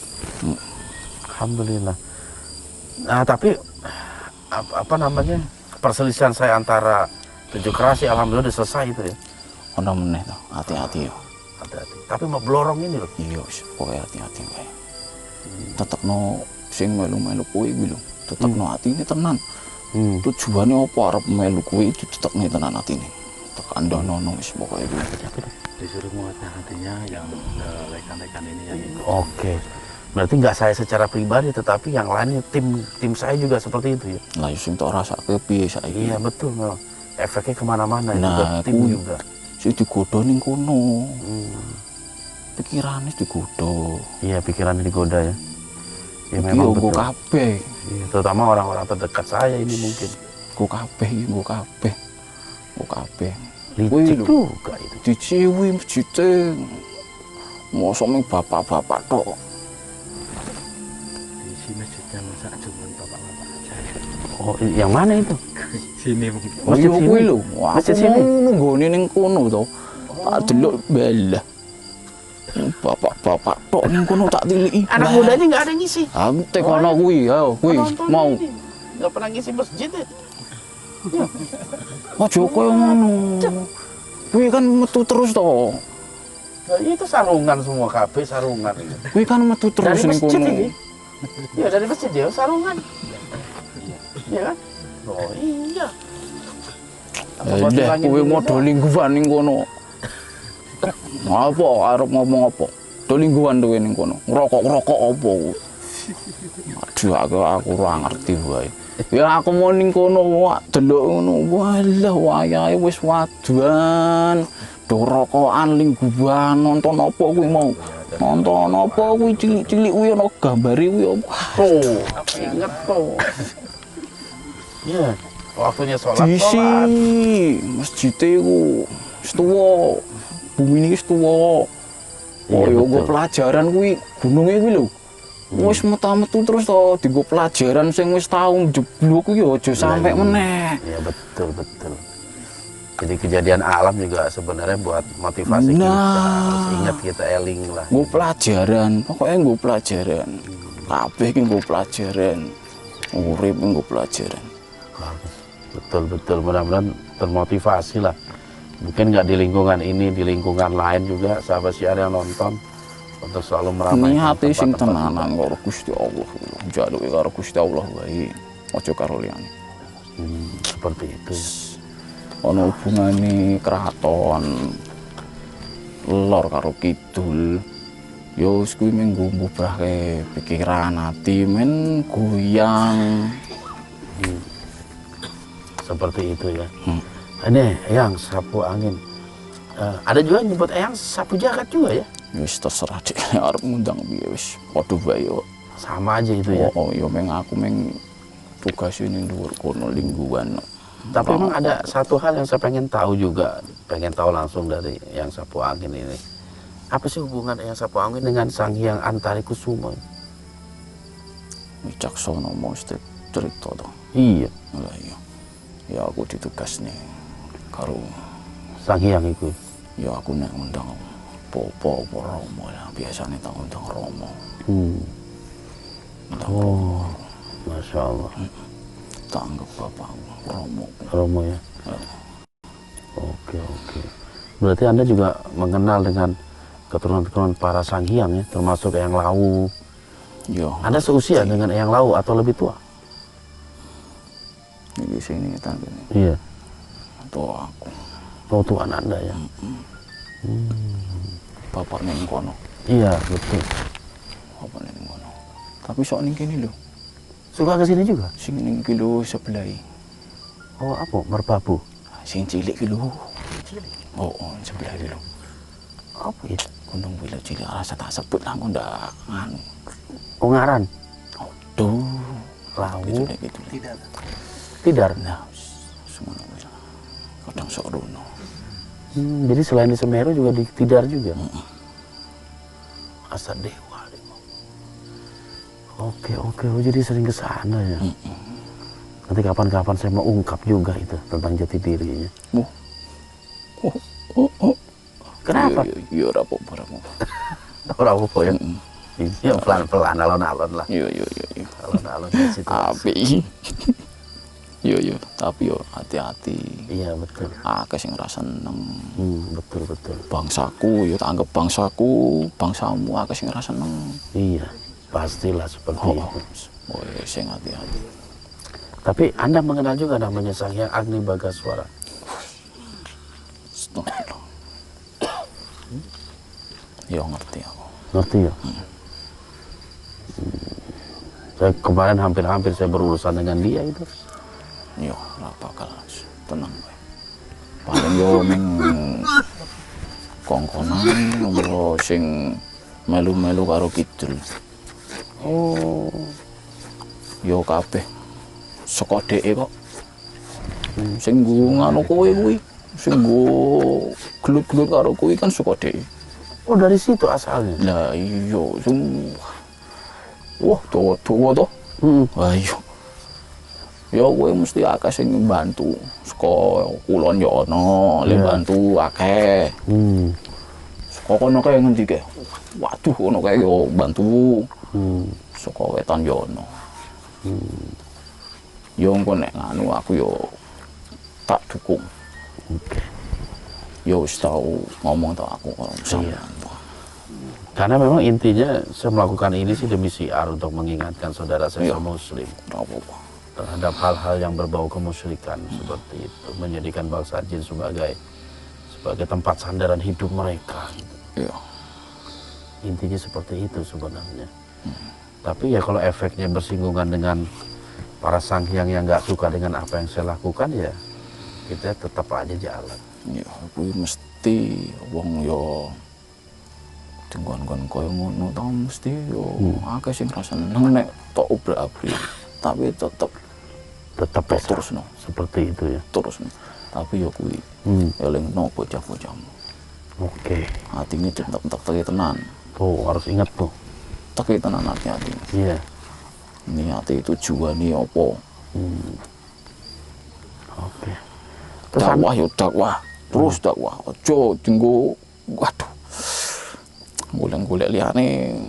Alhamdulillah. Nah, tapi apa namanya? Perselisihan saya antara 7 Kera sih alhamdulillah udah selesai itu ya. Ono meneh to, hati-hati yo. Hati-hati. Tapi mau blorong ini loh. Iya wis, pokoke hati-hati wae. Tetepno sing melu-melu kuwi lho. Tetepno atine tenan. Tujuane apa arep melu kuwi ditetepne tenan atine. Tekan dono wis pokoke kuwi. Disuruh menguatkan hatinya yang rekan-rekan ini yang ikut. Oke. Berarti nggak saya secara pribadi, tetapi yang lainnya tim saya juga seperti itu ya. Lah sing tak rasake piye saiki? Iya betul memang. Efeknya kemana-mana Nah, juga tim juga. Sing digodha ning kono. Pikirane digodha. Iya pikirannya digoda ya. Ya Iki memang nggo betul. kabeh. Iya, terutama orang-orang terdekat saya ini mungkin. Nggo kabeh iki nggo kabeh. Nggo kabeh. Licik juga itu. Diciwi masjide. Mosok mung bapak-bapak tok. Di sini masjidnya masa cuma bapak-bapak aja. Oh, yang mana itu? Sini mungkin. Masjid Iya sini? kuwi lho. Masjid sini? Nunggone ning kono to. Tak delok belah. Bapak-bapak tok ning kono tak tiliki. Anak mudanya nggak ada yang ngisi. Ante kono kuwi, ayo kuwi mau. Nggak pernah ngisi masjid ya. Aja koyo ngono. Kuwi kan metu terus to. Nah, itu sarungan semua kabeh sarungan itu. Kuwi kan metu terus Dari ning masjid kono. ini. Ya dari masjid ya sarungan. Iya kan? Oh iya. Dah kowe modal lingguhan ning kono. Apa arep ngomong apa? Do lingguhan kowe ning kono. Ngrokok-ngrokok apa kowe? Aduh aku ora ngerti wae. Ya aku mau ning kono wak delok ngono. Walah wayahe wis waduan. Do rokokan lingguhan nonton apa kuwi mau? Nonton apa kuwi cilik-cilik kuwi ana gambare kuwi apa? Ingat tuh. Ya, waktunya sholat. Disi masjid iku wis tuwa. Bumi ini wis tuwa. Iya, Oh, yo betul. nggo pelajaran kuwi gununge kuwi lho. Wis metu terus to dienggo pelajaran sing wis tau jeblok kuwi yo aja sampe meneh. Ya betul betul. Jadi kejadian alam juga sebenarnya buat motivasi kita. Harus ingat kita eling lah. Nggo pelajaran, pokoknya nggo pelajaran. Kabeh iki nggo pelajaran. Urip nggo pelajaran. Bagus. Betul betul. Mudah-mudahan termotivasi lah. Mungkin nggak di lingkungan ini, di lingkungan lain juga sahabat siar yang nonton untuk selalu meramaikan Niate sing tempat-tempat tenanan karo Gusti Allah. Njaluke karo Gusti Allah wae. Aja karo liyane. seperti itu. Ana hubungane kraton lor karo kidul. Yo wis kuwi menggo mbubahke pikiran ati men goyang. Seperti itu ya. Ini Eyang sapu angin. Ada juga yang nyebut Eyang sapu jagat juga ya. Wis terserah dek arep ngundang piye wis padha bae yo. Sama aja itu ya. Oh, yo meng aku meng tugas ini dhuwur kono lingguhan. Tapi memang ada satu hal yang saya pengen tahu juga, pengen tahu langsung dari Eyang sapu angin ini. Apa sih hubungan Eyang sapu angin dengan Sang Hyang Antarikusuma? Wicaksana mesti cerita to. Iya, Lah iya. Ya aku ditugas nih karo Sang Hyang itu. ya aku nek ngundang Popo Romo ya biasanya tak ngundang Romo. Oh, Masya Allah. Tak anggap bapakku Romo. Romo ya. Oke, oke. Berarti Anda juga mengenal dengan keturunan-keturunan para Sang Hyang ya, termasuk Eyang Lawu. Ya, Anda seusia dengan Eyang Lawu atau lebih tua? di sini tak gini. Iya. Atau aku Oh, tuan Anda ya. bapak ning kono. Iya, betul. Bapak ning kono. Tapi sok ning kene lho. Suka ke sini juga? Sing ning kilo sebelah. Oh, apa? Merbabu. Sing cilik ki lho. Oh, sebelah ki lho. Apa ya? Gunung Wilo cilik rasa tak sebut lah aku ndak nganu. Ungaran. Duh, Lawu. gitu. Tidar. Nah, semono wis. Kadang sok rono. Jadi selain di Semeru juga di Tidar juga. Asa Dewa. Oke, oke. Oh, jadi sering ke sana ya. Nanti kapan-kapan saya mau ungkap juga itu tentang jati dirinya. Kenapa? Iya, ora apa-apa, ora apa-apa. Orang apa ya? Ya pelan-pelan, alon-alon lah. Iya. Alon-alon di situ. Api. Iya, tapi yo hati-hati. Iya, betul. Akeh sing ora seneng. Betul, betul. Bangsaku yo tak anggap bangsaku, bangsamu akeh sing ora seneng. Iya, pastilah seperti itu. Oh, sing hati-hati. Tapi Anda mengenal juga namanya Sang Hyang Agni Bagaswara. Astagfirullah. Yo ngerti aku. Ngerti ya? Saya kemarin hampir-hampir saya berurusan dengan dia itu. Yo ora bakal tenang wae. Paling yo ming kongkonan yo sing melu-melu karo kidul. Oh, Yo kabeh saka dheke kok. Sing nggo ngono kowe kuwi, sing nggo gelut-gelut karo kowe kan saka dheke. oh dari situ asalnya. Lah iya sing wah tuwa to. Wah iya. Ya kowe mesti akeh sing mbantu. Saka kulon yo ana, le bantu akeh. Saka kono kae ngendi kae? Waduh kono kae yo bantu. Saka wetan yo ana. Yo engko nek nganu aku yo tak dukung. Oke. Yo wis tau ngomong tau aku karo sampean. Karena memang intinya saya melakukan ini sih demi siar untuk mengingatkan saudara saya Iya. Muslim. Ora apa-apa. terhadap hal-hal yang berbau kemusyrikan seperti itu, menjadikan bangsa jin sebagai tempat sandaran hidup mereka. Gitu. Iya. Intinya seperti itu sebenarnya. Tapi ya kalau efeknya bersinggungan dengan para sanghyang yang nggak suka dengan apa yang saya lakukan, ya kita tetap aja jalan. Ya, kuwi mesti wong yo dengkon-kon koyo ngono ta mesti yo akeh sing rasane nang nek tok obrak-abrik, tapi tetep Tetap ya, terus no, seperti itu ya. terus no. Tapi yo kuwi elingno bocah-bocahmu. Oke. Atine tetep teki tenan. Tuh harus ingat tuh. Teki tenan hati. Iya. Niate tujuane apa? Oke. Dakwah yo dakwah, terus dakwah. Aja dinggo waduh. Golek-golek liyane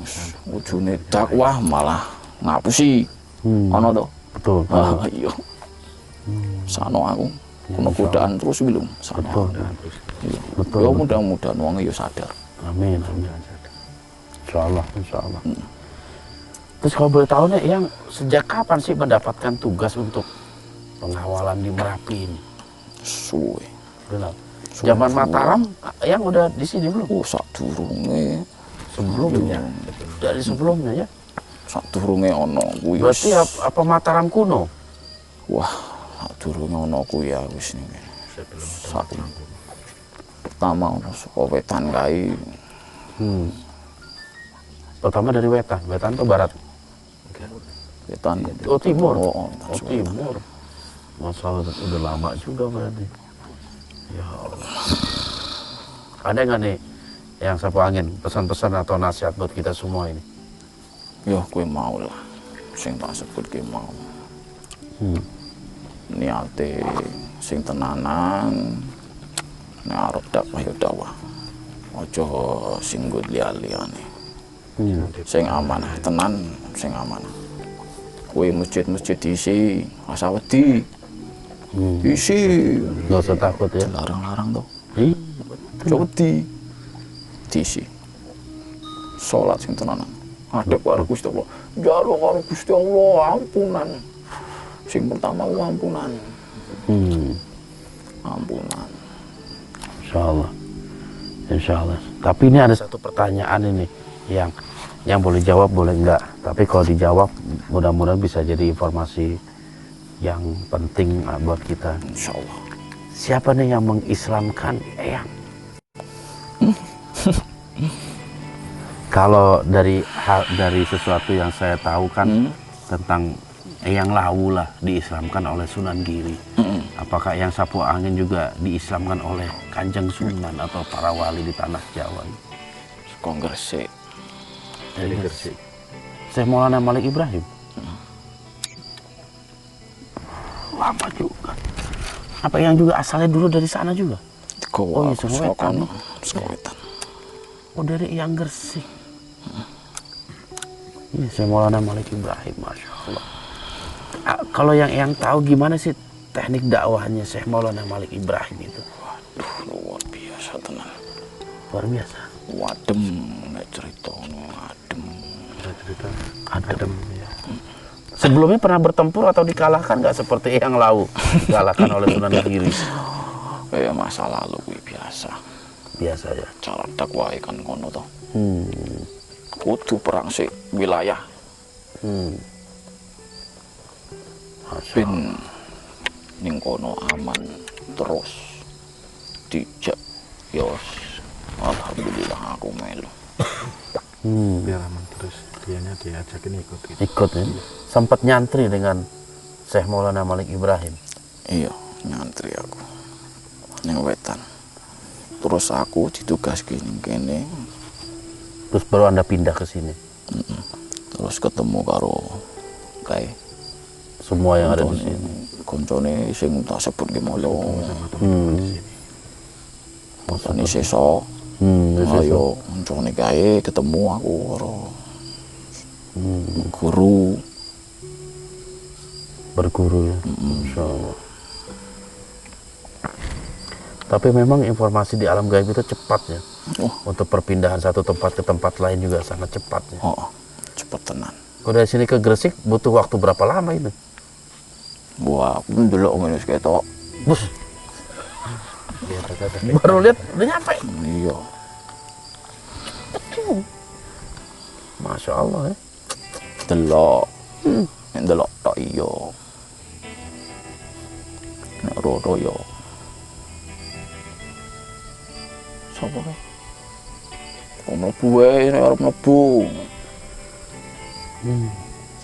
ujune dakwah malah ngapusi. Ana to? Betul. Ah iya. Sano aku. Kono godaan terus belum. Betul. Iya. Betul. Ya mudah-mudahan wong yo sadar. Amin. Amin. Insya Allah. Insya Allah. Terus kalau boleh tahu nih, yang sejak kapan sih mendapatkan tugas untuk pengawalan di Merapi ini? Suwe. Benar. Zaman Mataram yang udah di sini belum? Oh, sadurunge. Sebelumnya. Dari sebelumnya ya. Sadurunge ana kuwi. Berarti apa Mataram kuno? Wah, sadurunge ana kuwi ya wis ning. Satu. Pertama ana saka wetan kae. Pertama dari Wetan. Wetan ke barat. Wetan. Oh timur. Oh, Oh timur. Masalah udah lama juga berarti. Ya Allah. Ada nggak nih yang sapu angin pesan-pesan atau nasihat buat kita semua ini? Ya kowe mau lah. Sing tak sebut ki mau. Niate sing tenanan. Nek arep dakwah ya dakwah. Aja sing nggo liya-liyane. Sing amanah tenan, sing amanah. Kowe masjid-masjid diisi, asa wedi. Isi. Nggak usah takut ya. Larang-larang to. Ih, Aja wedi. Diisi. Salat sing tenanan. Adep karo Gusti Allah. Njaluk karo Gusti Allah ampunan. Sing pertama ku ampunan. Ampunan. Insya Allah. Insya Allah. Tapi ini ada satu pertanyaan ini yang boleh jawab boleh enggak. Tapi kalau dijawab mudah-mudahan bisa jadi informasi yang penting buat kita. Insya Allah. Siapa nih yang mengislamkan Eyang? Kalau dari sesuatu yang saya tahu kan tentang Eyang Lawu lah diislamkan oleh Sunan Giri. Apakah Eyang Sapu Angin juga diislamkan oleh Kanjeng Sunan atau para wali di tanah Jawa? Saka Gresik. Dari Gresik. Syekh Maulana Malik Ibrahim. Lama juga. Apa yang juga asalnya dulu dari sana juga? Oh iya, saka Wetan. Saka Wetan. Oh dari Eyang Gresik. Ini Syekh Maulana Malik Ibrahim, Masya Allah. Kalau yang tahu gimana sih teknik dakwahnya Syekh Maulana Malik Ibrahim itu? Waduh, luar biasa tenan. Luar biasa. Wadem nek cerita Adem. Ya. Sebelumnya pernah bertempur atau dikalahkan nggak seperti Eyang Lawu dikalahkan oleh Sunan Giri? Kayak masa lalu kuwi biasa. Biasa ya. Cara dakwahe kan ngono to. Kudu perang sik wilayah. Ben ning kono aman terus dijak yos. Alhamdulillah aku melu. Biar aman terus dianya diajakin ikut gitu. Ikut ya. Sempat nyantri dengan Syekh Maulana Malik Ibrahim. Iya, nyantri aku ning Wetan. Terus aku ditugas ning kene. Terus baru Anda pindah ke sini. Terus ketemu karo kae Semua yang ada di sini. koncone sing tak sebut ki mau. Koncone sesok. Ayo koncone kae ketemu aku karo guru. Berguru ya. Insya Allah. Tapi memang informasi di alam gaib itu cepat ya. Untuk perpindahan satu tempat ke tempat lain juga sangat cepat ya. Oh, cepet tenan. Kalau dari sini ke Gresik butuh waktu berapa lama itu? Wah, aku ndelok ngene wis ketok. Bus, Lihat aja ada. baru lihat udah nyampe. Iya. Masya Allah ya. Delok. Nek delok tok iya. Nek rodo yo. Sopo kae? Kok mlebu wae nek arep mlebu.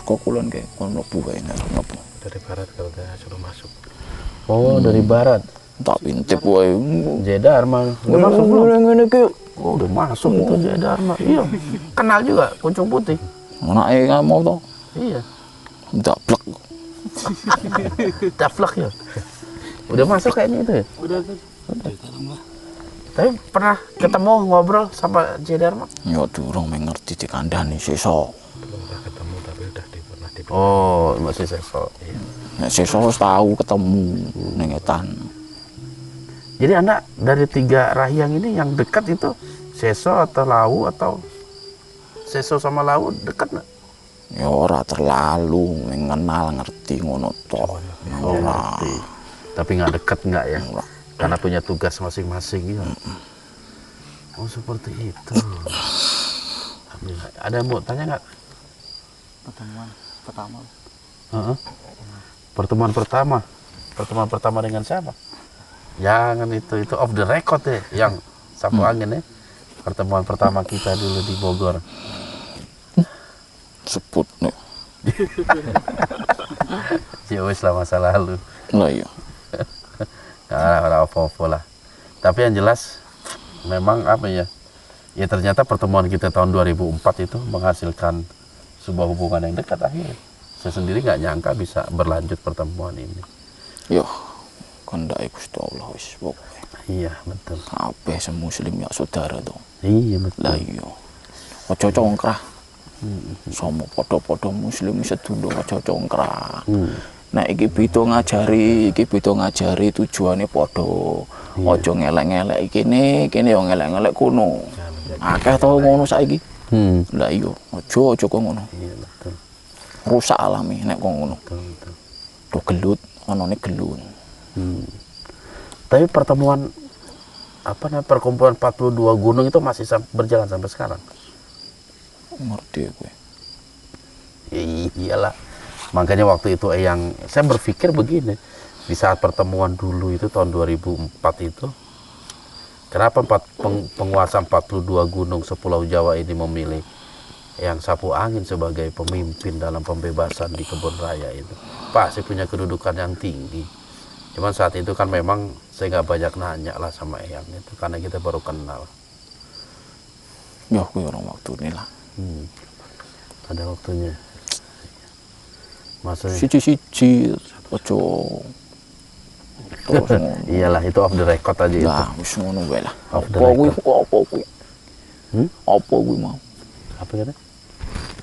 Kok kulon kae kon mlebu wae nek arep mlebu. Dari barat kalau udah suruh masuk. Oh, dari barat. Tak pintip wae. Jedar mah. Udah masuk belum? Ngene iki. Oh, udah masuk itu Jedar mah. Iya. Kenal juga Kuncung Putih. Anake kan mau to. Iya. Daplek. Daflak ya. Udah masuk kayaknya itu ya. Udah. Tapi pernah ketemu ngobrol sama Jedar mah? Ya durung mengerti dikandani sesuk. Belum pernah ketemu tapi udah pernah di. Oh, masih sesok. Nek sesuk wis tahu ketemu ning etan. Jadi Anda dari 3 Rahyang ini yang dekat itu Seso atau Lau atau Seso sama Lau dekat nggak? Ya ora terlalu mengenal ngerti ngono tok. Ora. Ngerti. Tapi nggak dekat nggak ya? Ora. Karena punya tugas masing-masing ya. Oh seperti itu. Alhamdulillah. Ada yang mau tanya nggak? Pertemuan pertama. Heeh. Pertemuan pertama. Pertemuan pertama dengan siapa? Jangan itu off the record ya, yang sapu angin ya. Pertemuan pertama kita dulu di Bogor. Sebut nek. Ya wis lah masa lalu. Lah iya. Nggak ada apa-apa lah. Tapi yang jelas memang apa ya? Ya ternyata pertemuan kita tahun 2004 itu menghasilkan sebuah hubungan yang dekat akhirnya. Saya sendiri nggak nyangka bisa berlanjut pertemuan ini. Yo kandhake Gusti Allah wis pokoke. Iya betul. Kabeh semuslim ya saudara to. Iya betul. Lah iya. Aja congkrah. Sama padha-padha muslim sedulur aja congkrah. Nek iki beda ngajari tujuane padha. Aja ngelek-ngelek kene yo ngelek-ngelek kono. Akeh to ngono saiki. Lah iya, aja kok ngono. Iya betul. Rusak alami nek kok ngono. Betul, betul. Do gelut, anane gelun. Tapi pertemuan apa namanya perkumpulan 42 gunung itu masih berjalan sampai sekarang. Ngerti kowe. Iyalah. Makanya waktu itu yang saya berpikir begini, di saat pertemuan dulu itu tahun 2004 itu, kenapa penguasa 42 gunung sepulau Jawa ini memilih yang sapu angin sebagai pemimpin dalam pembebasan di Kebun Raya itu? Pasti punya kedudukan yang tinggi. Cuman saat itu kan memang saya nggak banyak nanya lah sama Eyang itu, karena kita baru kenal. Ya kuwi orang waktu ini lah. Ada waktunya. Maksudnya, Siji-siji aja terus ngono. iyalah itu off the record aja itu. Lah wis ngono wae lah. Off the Apa kuwi? record. Apa kuwi? Apa kuwi mau? Apa kata?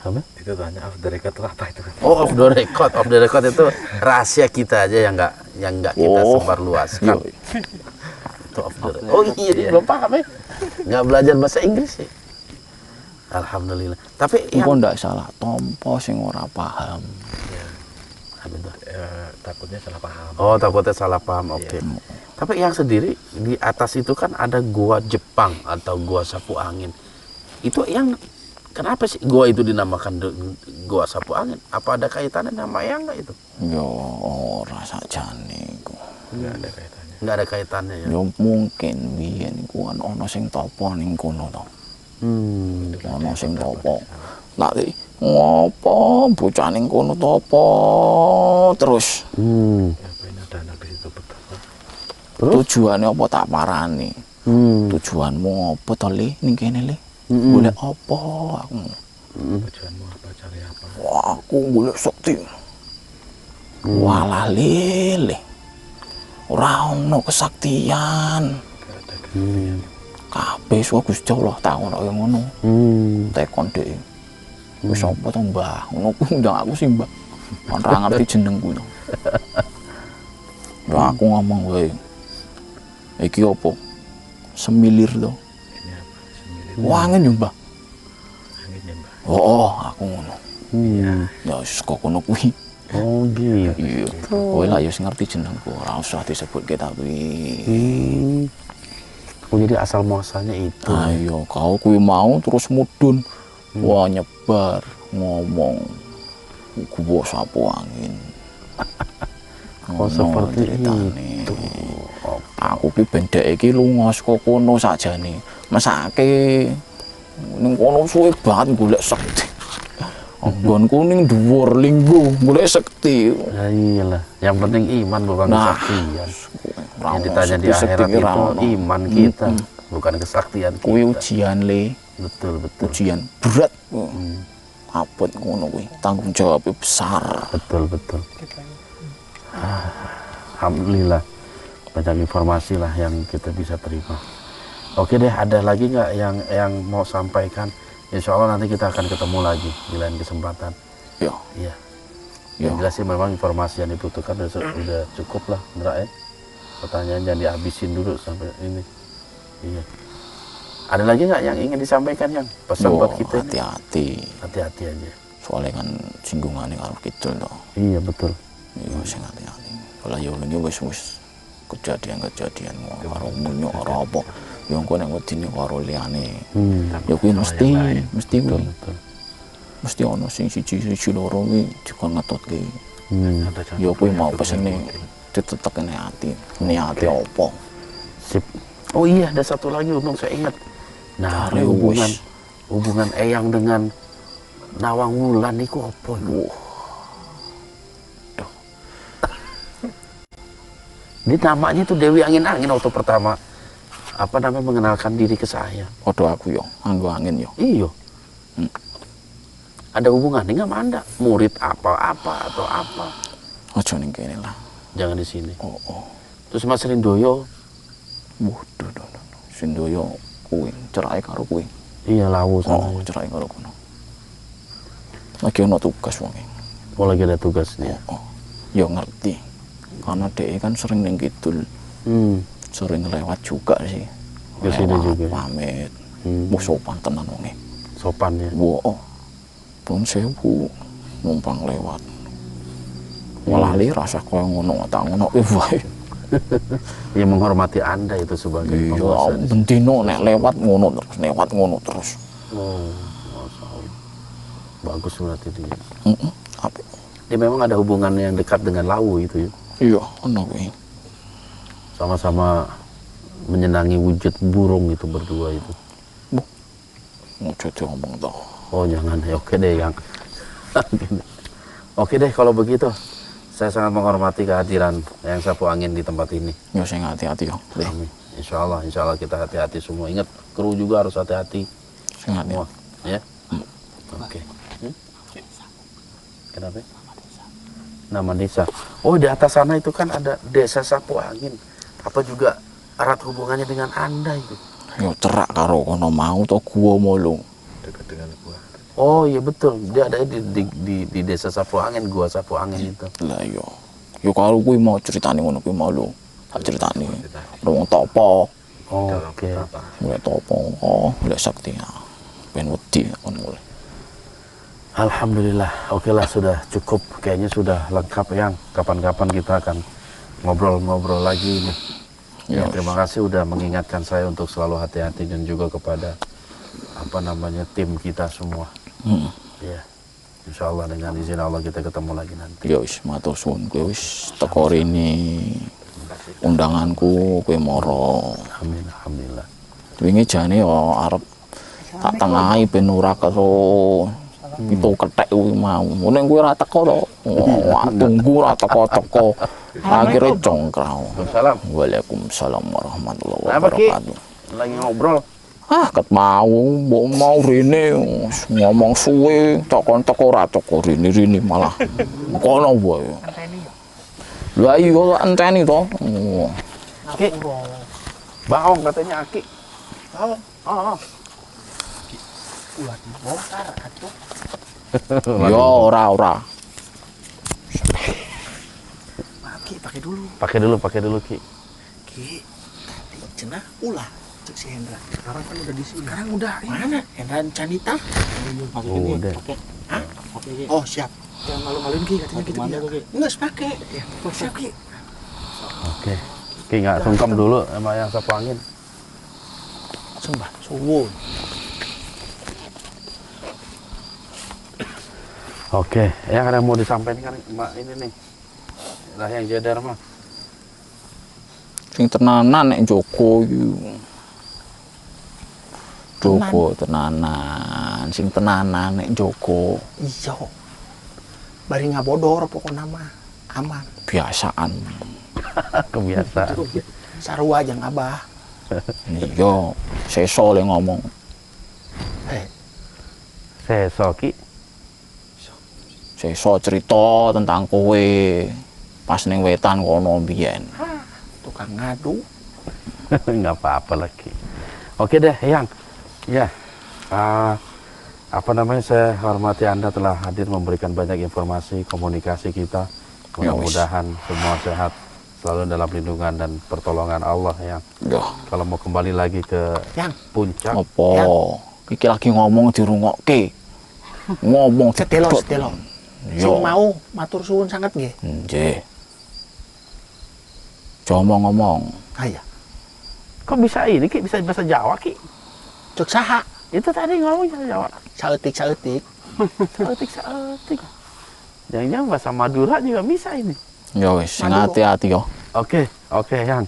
Apa? Itu tanya off the record itu apa itu? Oh, off the record. Off the record itu rahasia kita aja yang nggak kita Oh. sebar luaskan. Iya. Itu off the record. Oh iya, dia belum paham ya? Nggak belajar bahasa Inggris sih. Alhamdulillah. Tapi Engko yang ndak salah tompo sing ora paham. apa itu? Takutnya salah paham. Oh, takutnya salah paham. Oke. Tapi yang sendiri di atas itu kan ada gua Jepang atau gua sapu angin. Itu yang kenapa sih gua itu dinamakan gua sapu angin? Apa ada kaitannya sama yang nggak itu? Ya ora sakjane iku. Nggak ada kaitannya. Nggak ada kaitannya ya. Ya mungkin biyen iku kan ana sing topo ning kono to. Ana sing topo. Lah ngopo bocah ning kono topo terus. Ngapain ada anak di situ betapa? Tujuane apa tak parani? Tujuanmu apa to Le ning kene Le? Golek apa aku? Tujuanmu apa? Cari apa? Wah, aku golek sakti. Walah Le. Ora ono kesaktian. Nggak ada kesaktian. Kabeh suwe Gusti Allah tak ono kaya ngono. Tekon dhek. Wis apa to, Mbah? Ngono kuwi ndang aku sih, Mbah. Ora ngerti jenengku to. Ya aku ngomong wae. Iki apa? Semilir to. Ini apa? Semilir. Wangen yo, Mbah. Anginnya mbak. Oh, aku ngono. Ya wis kok ngono kuwi. Oh gitu. Iya. Kowe lah ya sing ngerti jenengku, ora usah disebutke tapi. Oh jadi asal muasalnya itu. Ayo kau kuwi mau terus mudun. Wah nyebar ngomong gua sapu angin. Oh seperti ceritane. itu. Aku ki bendeke iki lunga saka kono sakjane. Mesake ning kono suwe banget golek sekti. Anggonku ning dhuwur linggo golek sekti. Ya iyalah, yang penting iman bukan kesaktian. Yang ditanya di akhirat itu iman kita, bukan kesaktian kita. Kuwi ujian le, Betul, betul. ujian berat. Abot ngono kuwi, tanggung jawabnya besar. Betul, betul. Alhamdulillah banyak informasi lah yang kita bisa terima. Oke deh, ada lagi nggak yang mau sampaikan? Insya Allah nanti kita akan ketemu lagi di lain kesempatan. Ya, Iya. ya. Yang jelas sih memang informasi yang dibutuhkan udah cukup lah, Ndra. Pertanyaan jangan dihabisin dulu sampai ini. Iya. Ada lagi nggak yang ingin disampaikan yang pesan buat kita? Hati-hati. Hati-hati aja. Soalnya kan singgungannya karo kidul to. Iya betul. Iya, sing hati-hati. Kalau ya ini wis kejadian ngono karo munyuk karo apa. Ya engko nek wedine karo liyane. Ya kuwi mesti kuwi. Betul. Mesti ana sing siji loro kuwi dikon ngetutke. Ada Ya kuwi mau pesene ditetekne ati. Niate apa? Sip. Oh iya, ada satu lagi Untung saya ingat. Nah, Cari hubungan Eyang dengan Nawang Wulan itu apa itu? Ini namanya tuh Dewi Angin-Angin waktu pertama mengenalkan diri ke saya. Padha aku yo, anggo angin yo. Iya. Ada hubungannya nggak sama Anda? Murid apa-apa atau apa? Aja ning kene lah. Jangan di sini. Oh. Terus Mas Rindoyo, Waduh. Sindoyo kuwi cerai karo kuwi. iya Lawu Oh, sana. cerai karo kono. Lagi ono tugas wong. Oh lagi ada tugas dia. Oh. Ya ngerti. Karena dhek kan sering ning kidul. Sering lewat juga sih. Ke sini Lewat, juga. Pamit. Wah sopan tenan wonge. Sopan ya. Wah, pun sewu numpang lewat. Malah li rasa koyo ngono tak ngono wae. Ya menghormati Anda itu sebagai Iya, penguasa. bendino nek lewat ngono terus. Oh, Masya Allah. Bagus berarti dia. Apik. Dia memang ada hubungan yang dekat dengan Lawu itu ya. Iya, ono kuwi. Sama-sama menyenangi wujud burung itu berdua itu. Mau jadi ngomong toh. Oh jangan, ya oke deh yang. Oke deh kalau begitu. Saya sangat menghormati kehadiran Eyang Sapu Angin di tempat ini. Ya sing hati-hati yo. Deh, Amin. Insya Allah kita hati-hati semua. Ingat, kru juga harus hati-hati sing hati. semua. Ya. Oke. Kenapa? Nama desa. Oh di atas sana itu kan ada Desa Sapu Angin. Apa juga erat hubungannya dengan Anda itu? Yo cerak karo kono mau to gua mulu. dekat dengan gua. Oh iya betul. Dia ada di Desa Sapu Angin, Gua Sapu Angin itu. Lah yo. Yo kalau kuwi mau ceritane ngono kuwi mau lho. Tak ceritane. Wong topo, Oh, oke. mulai topo, mulai sakti. Ben wedi kon mulai. Alhamdulillah. Oke lah sudah cukup. Kayaknya sudah lengkap yang. Kapan-kapan kita akan ngobrol-ngobrol lagi ini. Ya, terima kasih udah mengingatkan saya untuk selalu hati-hati dan juga kepada tim kita semua. Ya. Insya Allah dengan izin Allah kita ketemu lagi nanti. Ya wis matur suwun kowe wis teko rene undanganku kowe mara. Amin. Alhamdulillah. Wingi jane yo arep tak tengahi ben ora karo itu kethek kuwi mau. Nek kowe ora teko to. Wah, tunggu ora teko-teko. Akhire congkrau. Salam. Waalaikumsalam warahmatullahi Apa, Ki? wabarakatuh. Lagi ngobrol. Ket mau rene ngomong suwe teko ora teko rene malah kono wae. Lah iya enteni to. Ki. Baong katanya Aki. Oh. Bongkar atuh. Ya ora. Ki, pakai dulu. Pakai dulu Ki. Ki, tadi cenah ulah cek si Hendra. Sekarang kan udah di sini. Sekarang udah mana? Hendra Canita. Udah. Hah? Oh siap. Jangan malu-maluin Ki, katanya gitu Mana Ki. Ki? Nggak pakai. Siap Ki. Oke. Ki nggak sungkem dulu sama yang sapu angin. Sembah suwun. Oke, yang ada mau disampaikan Mbak ini nih. Lah yang jadar mah. Sing tenanan nek Joko yu. Joko tenanan, sing tenanan nek Joko. Iya. Bari ngabodor pokoknya mah aman. Biasaan. Kebiasaan. Sarua aja Abah. Iya, seso le ngomong. Seso Ki. Seso cerita tentang kowe pas ning wetan kono mbiyen. Tukang ngadu. Nggak apa-apa lagi. Oke deh, Yang. Ya. Apa namanya, saya hormati Anda telah hadir memberikan banyak informasi komunikasi kita. Ya, Mudah-mudahan semua sehat, selalu dalam lindungan dan pertolongan Allah, Yang. Yo, Kalau mau kembali lagi ke Yang. puncak, apa? Iki lagi ngomong dirungokke. Ngomong Setelo, cedot. setelo. Sing Yo, mau matur suwun sangat nggih. nggih. Ngomong-ngomong, Aya. kok bisa ini Ki? Bisa bahasa Jawa Ki? Cek saha? Itu tadi ngomong bahasa Jawa. Saeutik-saeutik. Seetik. Jangan-jangan bahasa Madura juga bisa ini. ya wis, sing Mandu. hati-hati yo. Oke, Yang.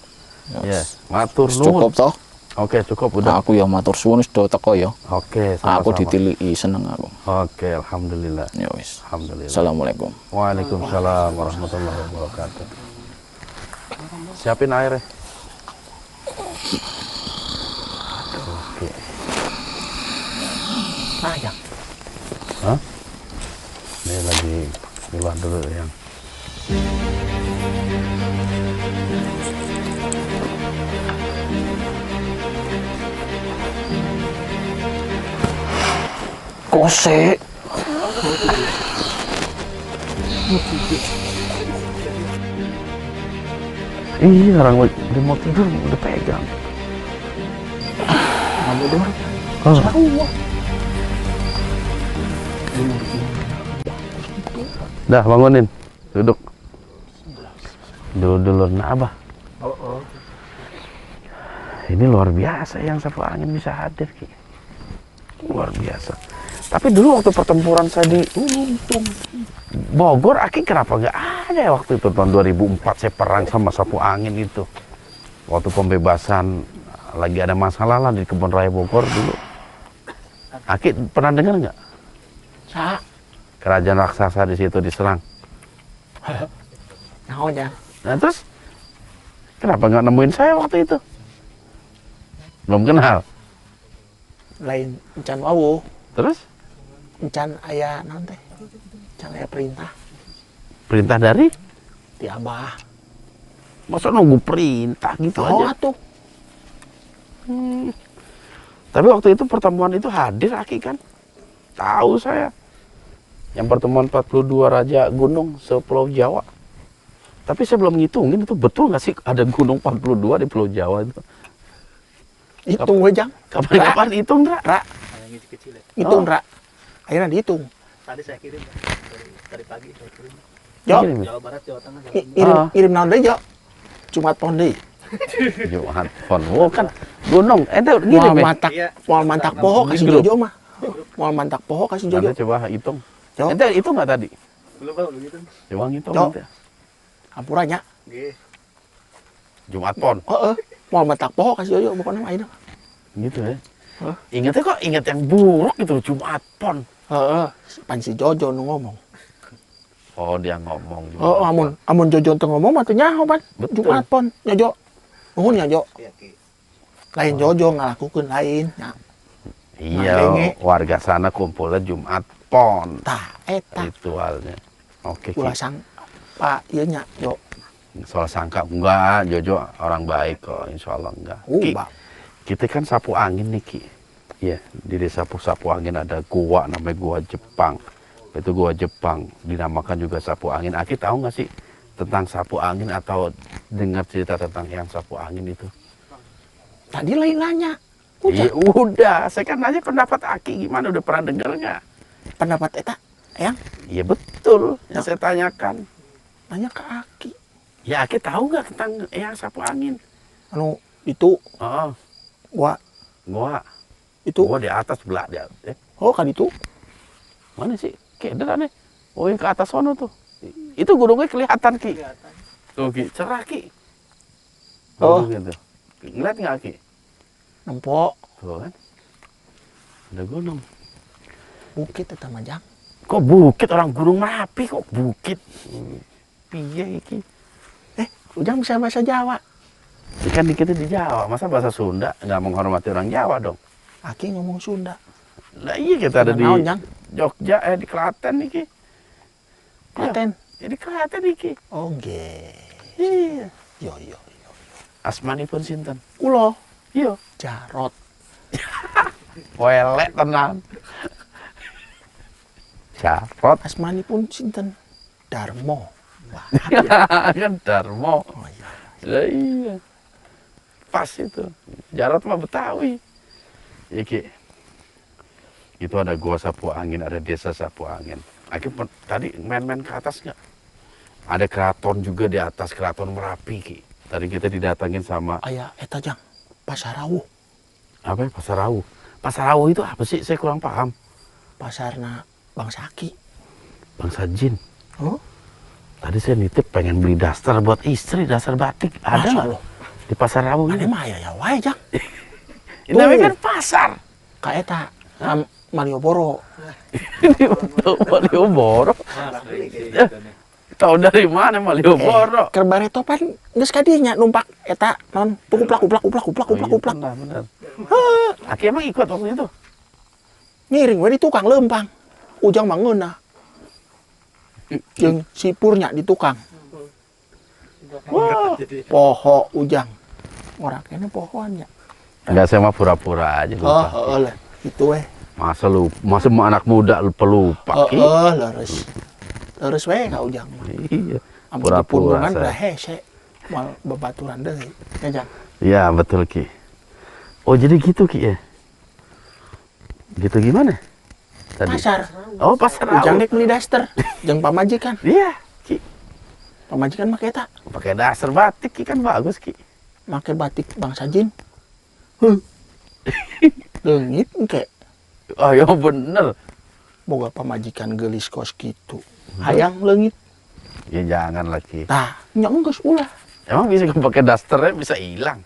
Ya, Ya, matur cukup nuwun. toh. Oke, cukup udah. Aku ya matur suwun wis do teko ya. Oke, Aku sama-sama. ditiliki seneng aku. Oke, alhamdulillah. Ya wis. Alhamdulillah. Assalamualaikum. Waalaikumsalam warahmatullahi wabarakatuh. Siapin air ya. Oke. Nah, Yang. Hah? Ini lagi keluar dulu Yang. Kose. Iya, orang udah mau tidur udah pegang. Ngabodor. Oh, Sarua. dah bangunin. Duduk. Dulu nah Abah. Ini luar biasa yang sapu angin bisa hadir Ki. Luar biasa. Tapi dulu waktu pertempuran saya di Bogor, Aki kenapa nggak ada ya waktu itu tahun 2004 saya perang sama sapu angin itu. Waktu pembebasan lagi ada masalah lah di Kebun Raya Bogor dulu. Aki pernah dengar nggak? Saha? Kerajaan raksasa di situ diserang. Naon Yang? Nah terus kenapa nggak nemuin saya waktu itu? Belum kenal. Lain encan wawu. Terus Encan aya naon teh? Encan aya perintah perintah dari? ti Abah. Masa nunggu perintah gitu Oh aja? atuh. Tapi waktu itu pertemuan itu hadir Aki kan? Tahu saya. Yang pertemuan 42 Raja Gunung se-Pulau Jawa. Tapi saya belum ngitungin itu betul nggak sih ada gunung 42 di Pulau Jawa itu? Hitung we Jang. Kapan-kapan hitung, Ra? Yang kecil ya. Hitung, Oh. Ra. Akhirnya dihitung. Tadi saya kirim Pak. Dari pagi saya kirim. Yo, Kirim ya? Jawa Barat, Jawa Tengah, Jawa i- Timur. irim Ah. irim naon deui, Jo? Jumat pon deui. Jumat Pon. Oh kan gunung. Ente gini Moal Be. mantak, Iya. moal mantak poho Di kasih grup. Jojo mah. Moal mantak poho kasih Jojo. Nanti coba hitung. Jo. Ente hitung nggak tadi? Belum Pak, begitu. Coba ngitung Jo. nanti. Hampurannya. Nggih. Jumat Pon. Heeh. Moal mantak poho kasih Jojo pokoknya mah ayeuna. Gitu ya. Hah? Ingatnya kok ingat yang buruk itu Jumat Pon. Heeh. Pan si Jojo nu ngomong. Oh dia ngomong. Jumat Oh, Pon. amun Jojo teu ngomong mah teu nyaho pan. Betul. Jumat pon, Jojo. Nuhun ya, Jo. Iya, Ki. Lain Jojo ngalakukeun lain. Ya, Iya, Mandenge. warga sana kumpulnya Jumat Pon. tah eta Ritualnya. Oke, Ki. ulah sang Pak ieu nya, Jo. Soal sangka enggak, Jojo orang baik kok, insya Allah enggak. Ki, Bak. kita kan sapu angin nih Ki. Ya, di desa sapu angin ada gua namanya Gua Jepang. Itu Gua Jepang, dinamakan juga sapu angin. Aki tahu nggak sih tentang sapu angin atau dengar cerita tentang yang sapu angin itu? Tadi lain nanya. Iya, udah. Saya kan nanya pendapat Aki gimana, udah pernah dengar nggak? Pendapat eta Ayang, Iya betul yang saya tanyakan. nanya ke Aki. Ya Aki tahu nggak tentang yang sapu angin? Anu, itu, Oh, gua, gua itu, gua di atas belah dia. oh kan itu. Mana sih? Keder nih. Oh yang ke atas sono tuh. Itu gunungnya kelihatan Ki. Tuh Ki, cerah Ki. Oh. Gitu. Ngeliat nggak Ki? Nempok, Tuh kan. Ada gunung. bukit itu majang. Kok bukit, orang Gunung Merapi kok bukit? Piye iki? Ujang bisa bahasa Jawa. Kan kita di Jawa, masa bahasa Sunda nggak menghormati orang Jawa dong? Aki ngomong Sunda. Lah iya kita ada di Naon, Jang? Jogja, di Klaten iki. Klaten. Ya, di Klaten iki. Oh, nggih. Iya. Yo. Asmanipun sinten? Kulo, Iya. Jarot. Welek tenan. Jarot. Asmanipun sinten? Darmo. Wah, Kan Darmo. oh iya. Lah iya. Pas itu. Jarot mah Betawi. Iki. Itu ada gua sapu angin, ada desa sapu angin. Tadi main-main ke atas nggak? Ada keraton juga di atas, keraton Merapi Ki. Tadi kita didatangin sama Aya eta Jang, Pasarawu. apa ya, Pasar Rawu. Pasar Rawu itu apa sih? Saya kurang paham. Pasarna Bang Saki. Bangsa Jin. Oh, Tadi saya nitip pengen beli daster buat istri, daster batik. Ada Masya nggak Allah. di Pasar Rawu ane ini? mah aya ya wae Jang. Ini namanya kan pasar. Ka eta Malioboro. Ini betul Malioboro. Tahu dari mana Malioboro? Keur baretopan geus ka dieu nya numpak eta non kuplak. Benar. Aki emang ikut waktu itu? Ngiring we di tukang lempang. Ujang mah ngeunah. Jeung sipurnya di tukang. Wah, poho Ujang. Ora kene pohoannya. Enggak, saya mah pura-pura aja lupa. Heeh, itu weh. Masa anak muda pelupa Ki? Leres we ka Ujang. Iya. Amun Pura-pura dipunungan saya. udah hese. Mal babaturan deui. Ya Jang. Iya betul Ki. Oh jadi gitu Ki ya? Gitu gimana? Tadi. Pasar. Oh pasar Ujang Rawu. dek beli daster. Jeung pamajikan. Iya Ki. Pamajikan make eta. Pakai daster batik Ki kan bagus Ki. Make batik bangsa jin. Leungit engke. Oh ya bener. Boga pamajikan geulis kos kitu. Hayang leungit. Ya jangan lah Ki. Tah, nya geus ulah. Emang bisa pakai dasternya bisa hilang?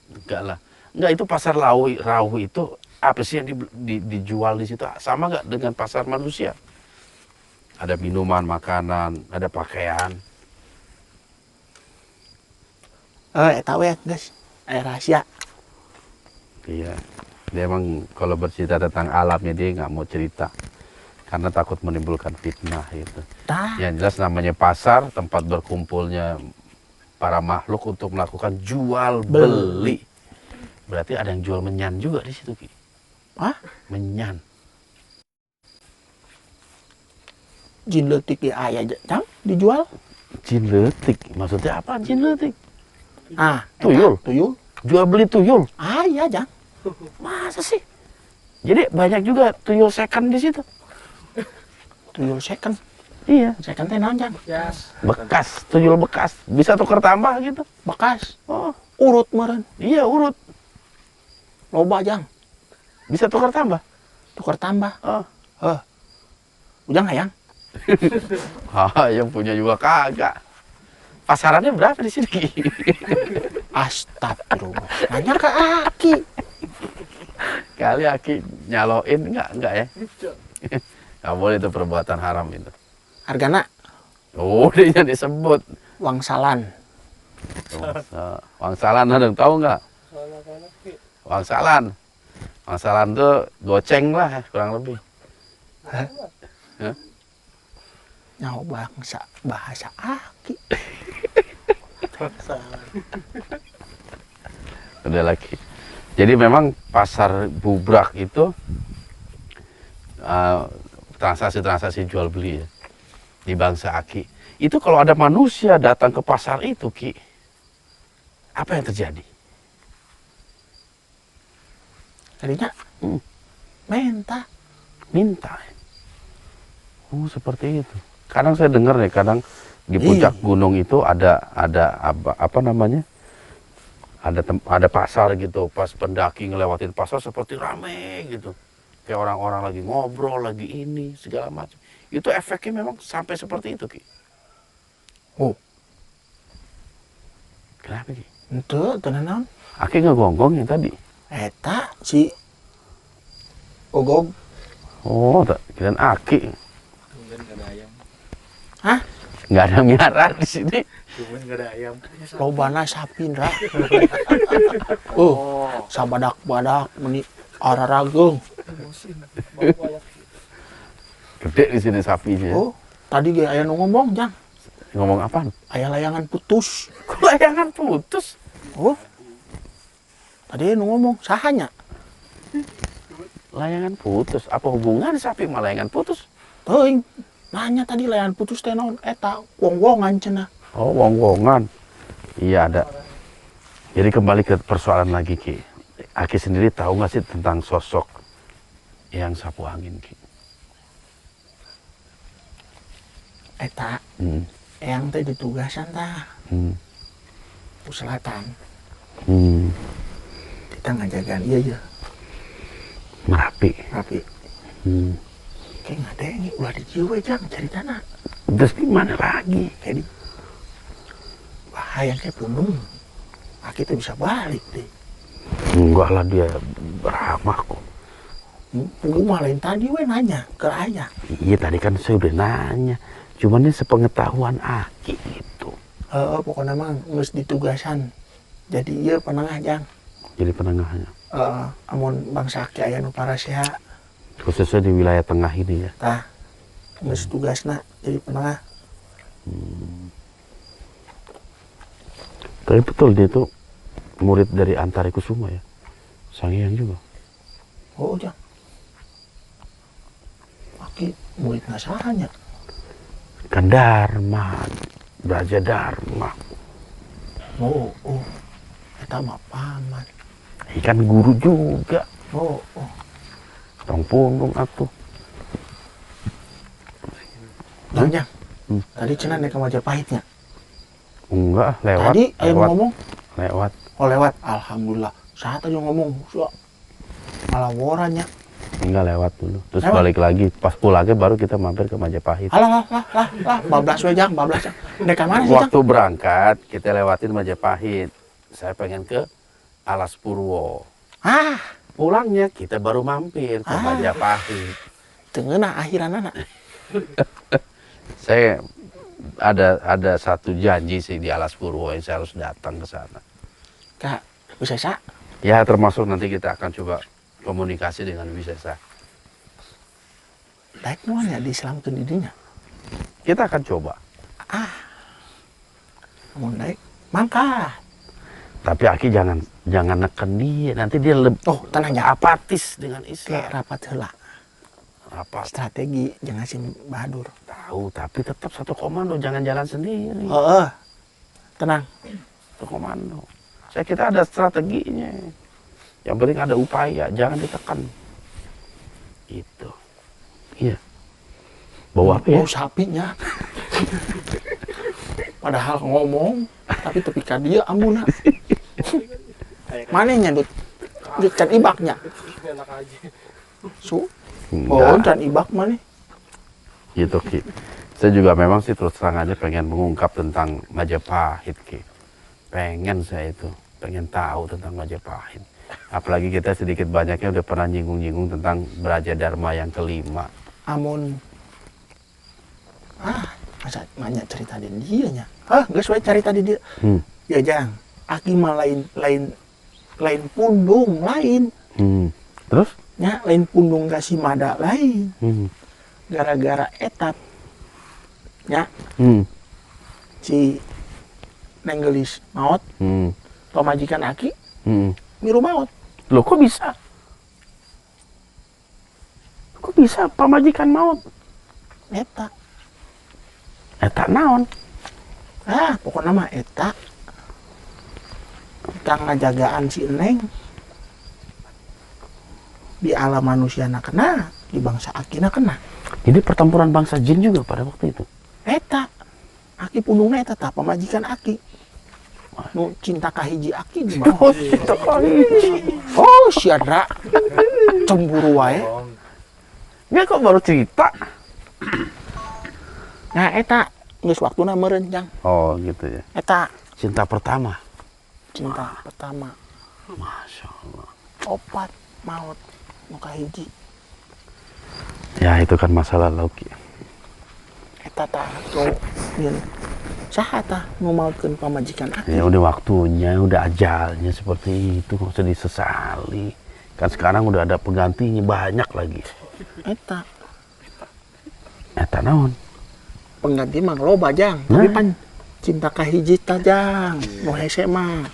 Enggak lah. Enggak, itu pasar Rawu itu apa sih yang dijual di situ? Sama nggak dengan pasar manusia? Ada minuman, makanan, ada pakaian. Eta we geus. Aya rahasia. Iya. Dia emang kalau bercerita tentang alamnya dia nggak mau cerita. Karena takut menimbulkan fitnah gitu. Tah, Yang jelas namanya pasar, tempat berkumpulnya para makhluk untuk melakukan jual beli. Berarti ada yang jual menyan juga di situ Ki. Hah? Menyan. jin leutik ge aya Jang dijual. Jin letik. Maksudnya apa jin letik? Ah, eta, Tuyul. Tuyul. Jual beli tuyul. Aya Jang. Masa sih? Jadi banyak juga tuyul second di situ. Tuyul second. Iya. Second teh naon Jang? Bekas, tuyul bekas. Bisa tukar tambah gitu. Bekas. Oh, Urut meureun. iya urut. Loba Jang. Bisa tukar tambah. Tukar tambah. Oh. Ujang hayang. Yang punya juga kagak. Pasarannya berapa di sini? Ki? Astagfirullah. Nanya ke Aki. Kali Aki nyaloin enggak ya? Nggak boleh itu perbuatan haram itu. Hargana Oh, dia disebut. wangsalan. Wangsalan ada yang tahu nggak? Wangsalan. Wangsalan tuh goceng lah kurang lebih. Nyaho bangsa bahasa Aki. Udah lagi. Jadi memang pasar Bubrak itu transaksi-transaksi jual beli ya, di bangsa Aki. Itu kalau ada manusia datang ke pasar itu Ki, apa yang terjadi? Tadinya minta. Minta. Oh, seperti itu. Kadang saya dengar nih, kadang di puncak gunung itu ada apa namanya? Ada pasar gitu. Pas pendaki ngelewatin pasar seperti rame gitu. Kayak orang-orang lagi ngobrol, lagi ini, segala macam. Itu efeknya memang sampai seperti itu, Ki. Oh, Kenapa, Ki? itu tenan. Aki ngegonggong yang tadi. Eta si Ogog. Oh, kirain Aki. Kemudian nggak ada ayam. Hah? Nggak ada miara di sini. Kemudian nggak ada ayam. Lobana sapi ndra. Sabadak-badak meni ararageung. Gede di sini sapinya. Oh, tadi ge aya nu ngomong, Jang. Ngomong apaan? Aya layangan putus. Kok layangan putus? Oh. Tadi nu ngomong sahanya. Layangan putus. Apa hubungan sapi sama layangan putus? Teuing. Nanya tadi layangan putus teh naon? Eta wong-wongan cenah. Oh, wong-wongan. Iya ada. Jadi kembali ke persoalan lagi, Ki. Aki sendiri tahu nggak sih tentang sosok yang sapu angin, Ki? Eta Hmm. yang teh ditugasan tah Hmm. ku selatan. Hmm. Kita ngajagaan iya Merapi. tapi Hmm. kayak nggak ada yang ulah dijiwa Jang ceritana. Terus gimana lagi? Jadi bahaya kayak pundung. Kita bisa balik deh. Enggak lah, dia ramah kok. Punggung mah lain tadi we nanya ke ayah. Iya tadi kan saya udah nanya. Cuman ini sepengetahuan Aki gitu. Pokoknya mah nges ditugasan. Jadi iya penengah Jang. Jadi penengahnya. Amun bangsa Aki aya nu paraseha Khususnya di wilayah tengah ini ya. tah nges tugasna jadi penengah. Tapi betul dia tuh murid dari Antari Kusuma ya. Sangiang juga. Oh Jang. Aki murid nasahanya. Kan Dharma. Braja Dharma. Oh. Eta mah paman. Ikan guru juga. Oh. Tong punggung atuh. Jang. Tadi cenah naik ke Majapahitnya. Enggak, lewat. Tadi aya nu lewat. ngomong. Lewat. Oh lewat. Alhamdulillah. Saat aja ngomong. So, ngalaworannya. Enggak lewat dulu. Terus Lewat? balik lagi. Pas pulangnya baru kita mampir ke Majapahit. Lah. Bablas we Jang, bablas. Dek ka mana sih Jang? Waktu berangkat kita lewatin Majapahit. Saya pengen ke Alas Purwo. Pulangnya kita baru mampir ke Majapahit. Tengeuna akhiranana. Saya ada satu janji sih di Alas Purwo yang saya harus datang ke sana. Kak, bisa sa? Ya termasuk nanti kita akan coba komunikasi dengan Wisesa. Daek nuanya diislamkeun didinya. Kita akan coba. Amun daek mangkat. Tapi Aki jangan neken dia. Nanti dia lebih Tenang ya. apatis dengan Kayak Islam. rapat heula. Apa? Strategi jangan Hasim Bahadur. Tahu, tapi tetap satu komando. Jangan jalan sendiri. Tenang. Satu komando. Kita ada strateginya. Yang penting ada upaya. Jangan ditekan. Itu. Iya. Bawa apa ya? Bau sapinya. Padahal ngomong, tapi tepi ka dia ambuna. Mana nyandut? Can ibaknya. Can ibak mana? Gitu, Ki. Saya juga memang sih terus terang aja pengen mengungkap tentang Majapahit, Ki. Pengen saya itu. Pengen tahu tentang Majapahit. Apalagi kita sedikit banyaknya udah pernah nyinggung-nyinggung tentang Braja Dharma yang kelima. Amun. Masa nanya cerita di dia nya. Geus we cerita di dia. Ya Jang, Aki mah lain pundung lain. Terus? Nya lain pundung kasih mada lain. Gara-gara etap. Nya si Nenggelis maot. Pamajikan Aki miru maot. Loh kok bisa? Kok bisa pamajikan maut? Eta naon? Pokoknya mah eta kang ngajagaan si Neng di alam manusia kena, di bangsa Akina kena. Ini pertempuran bangsa jin juga pada waktu itu. Eta aki punungna eta tah pamajikan aki nu cinta kahiji aki di mana oh siadra cemburu wae Nggak kok baru cerita. nah eta geus waktuna meureun Jang Oh gitu ya. eta Cinta pertama. cinta pertama Masya Allah. opat maut nu kahiji Ya itu kan masa lalu Ki. eta tah nu nyeun saha tah nu mautkeun pamajikan aki Ya udah waktunya, udah ajalnya seperti itu, nggak usah disesali. Kan sekarang udah ada penggantinya banyak lagi. eta Eta naon? pengganti mah loba Jang tapi pan cinta kahiji tah Jang nu hese mah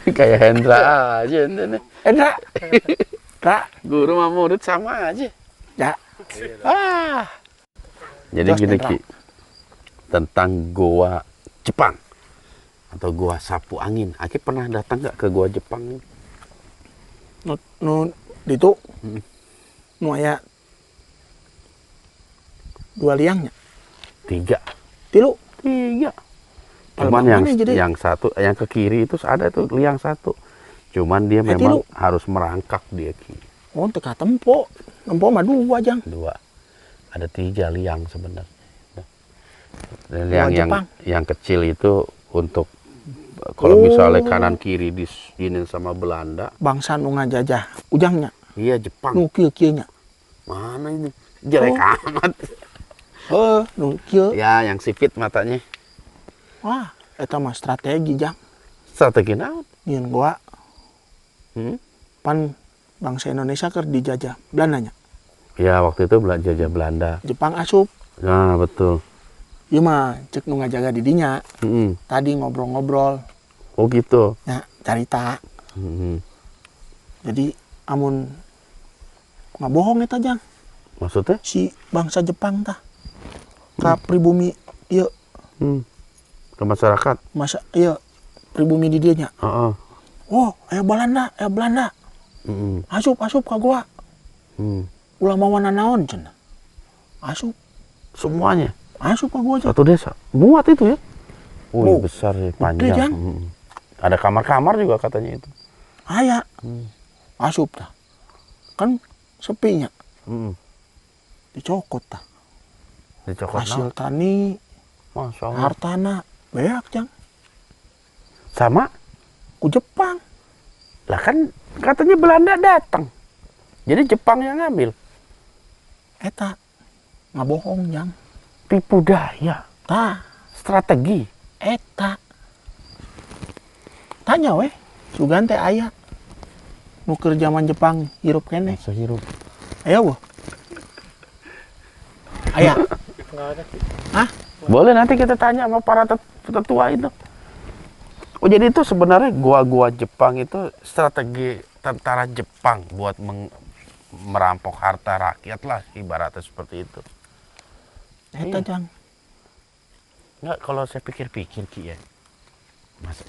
Kayak Hendra aja nih. Endra Ra Guru sama murid sama aja. ya Ah. Jadi Terus, gini Hendra. Ki, tentang goa Jepang atau goa sapu angin. Aki pernah datang nggak ke goa Jepang? nu ditu nu aya 2 liangnya 3. 3 Cuman Palembang yang mana jadi? yang satu, yang ke kiri itu ada tuh liang 1. Cuman dia memang tilu. harus merangkak dia Ki. oh teka tempo mah 2 Jang 2. Ada 3 liang sebenarnya. Dan Goa yang Jepang. yang kecil itu untuk kalau misalnya kanan kiri diinin sama Belanda, bangsa nu ngajajah ujangnya iya Jepang. nu kieu-kieu nya Mana ini? Jelek amat. nu kieu Ya, yang sipit matanya. wah eta mah strategi Jang Strategi naon? nyeun gua Hmm? pan bangsa Indonesia keur dijajah Belandanya Ya, waktu itu jajah Belanda. Jepang asup Nah, betul. ieu mah cek nu ngajaga di dinya Mm-mm. tadi ngobrol-ngobrol Oh gitu. nya carita Mm-mm. jadi amun ngabohong eta Jang Maksudnya? si bangsa Jepang tah ka pribumi ieu Hmm. Ke masyarakat. masa ieu pribumi di dieu nya Heeh. oh aya Belanda Mm-mm. asup ka gua Hmm. ulah mawana naon cenah asup Semuanya. ka gua Jang Satu desa. Muat itu ya? Oh, Besar ya, gede, panjang. Jang. Mm-mm. Ada kamar-kamar juga katanya itu. aya asup tah kan sepinya Mm-mm. dicokot tah Dicokot hasil naon? tani Masya Allah. hartana beak Jang Sama? ku Jepang Lah kan katanya Belanda datang. Jadi Jepang yang ngambil. eta ngabohong Jang Tipu daya. tah Strategi. eta tanya weh sugan teh aya nu keur zaman Jepang hirup keneh Masa hirup. aya weh aya Boleh nanti kita tanya sama para tetua itu. Oh jadi itu sebenarnya gua-gua Jepang itu strategi tentara Jepang buat merampok harta rakyat lah ibaratnya seperti itu. eta Jang Enggak, kalau saya pikir-pikir Ki ya.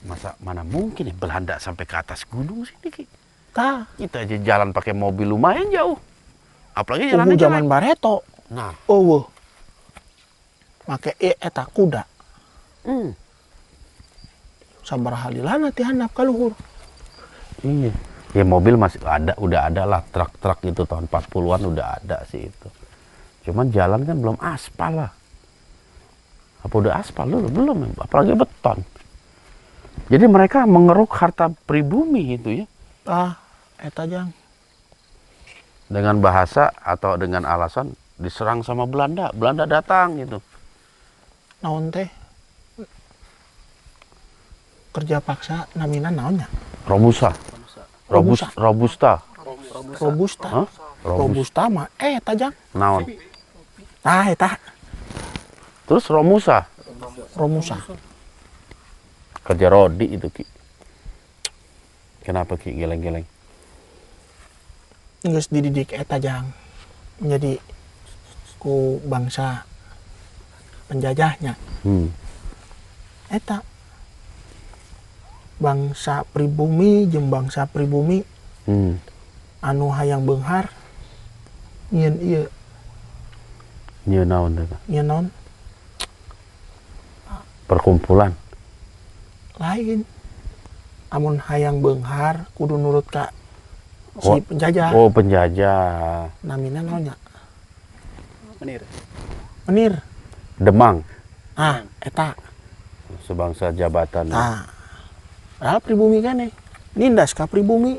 Masa mana mungkin ya Belanda sampai ke atas gunung sini Ki. tah Kita aja jalan pakai mobil lumayan jauh. Apalagi ungu jalannya zaman jelek. Barreto Nah, eueuh make eta kuda hmm, sabaraha lilana ti handap ka luhur iya. Ya mobil masih ada, udah ada lah truk-truk itu tahun 40-an udah ada sih itu. Cuman jalan kan belum aspal lah. Apa udah aspal dulu? Belum, apalagi beton. Jadi mereka mengeruk harta pribumi itu ya. eta Jang Dengan bahasa atau dengan alasan diserang sama Belanda. Belanda datang gitu. naon teh kerja paksa namina naonnya Robusta. Robusta. Robusta. robusta Hah? robusta mah eta Jang Naon. eta Terus Romusa. romusa Kerja rodi itu Ki. Kenapa Ki geleng-geleng? geus dididik eta Jang menjadi ku bangsa penjajahnya Hmm. eta bangsa pribumi jeung bangsa pribumi Hmm. anu hayang beunghar nyieun ieu Nyeun naon teh? Nya naon? Perkumpulan. Lain. Amun hayang beunghar kudu nurut ka si penjajah. Oh, penjajah. Namina naonnya? Menir. Menir. Demang. Eta. Sebangsa jabatan. Tah. Padahal pribumi kan nindas ka pribumi.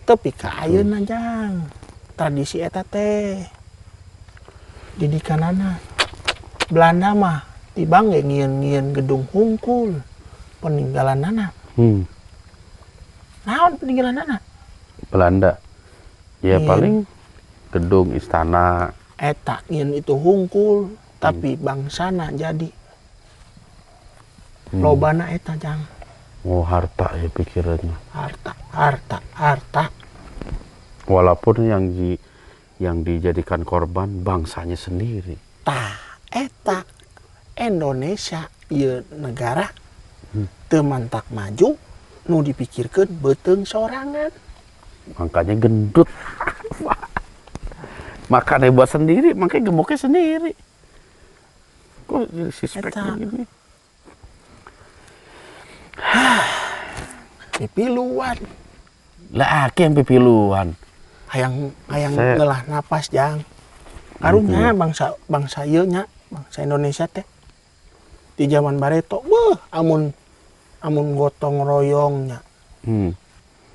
Tapi ka ayeuna jang. Tradisi eta teh. Didikanana. Belanda mah tibang ge ngieun-ngieun gedung hungkul. Peninggalanana. Naon peninggalanana? Belanda. Ya Ngieun. paling gedung istana. Eta ngieun itu hungkul, tapi bangsana jadi. Lobana eta jang. Oh, harta ya pikirannya. Harta. Walaupun yang dijadikan korban bangsanya sendiri. Tah, eta Indonesia ieu negara teu mantak maju nu dipikirkeun beuteung sorangan. Makanya gendut. Makannya buat sendiri, makanya gemuknya sendiri. Kok jadi suspek Eta. begini? Pipiluan, Lah aki yang pipiluan. hayang Saya- ngelah napas jang. Karunya bangsa ieu nya, bangsa Indonesia teh. Di zaman Bareto, amun gotong royongnya,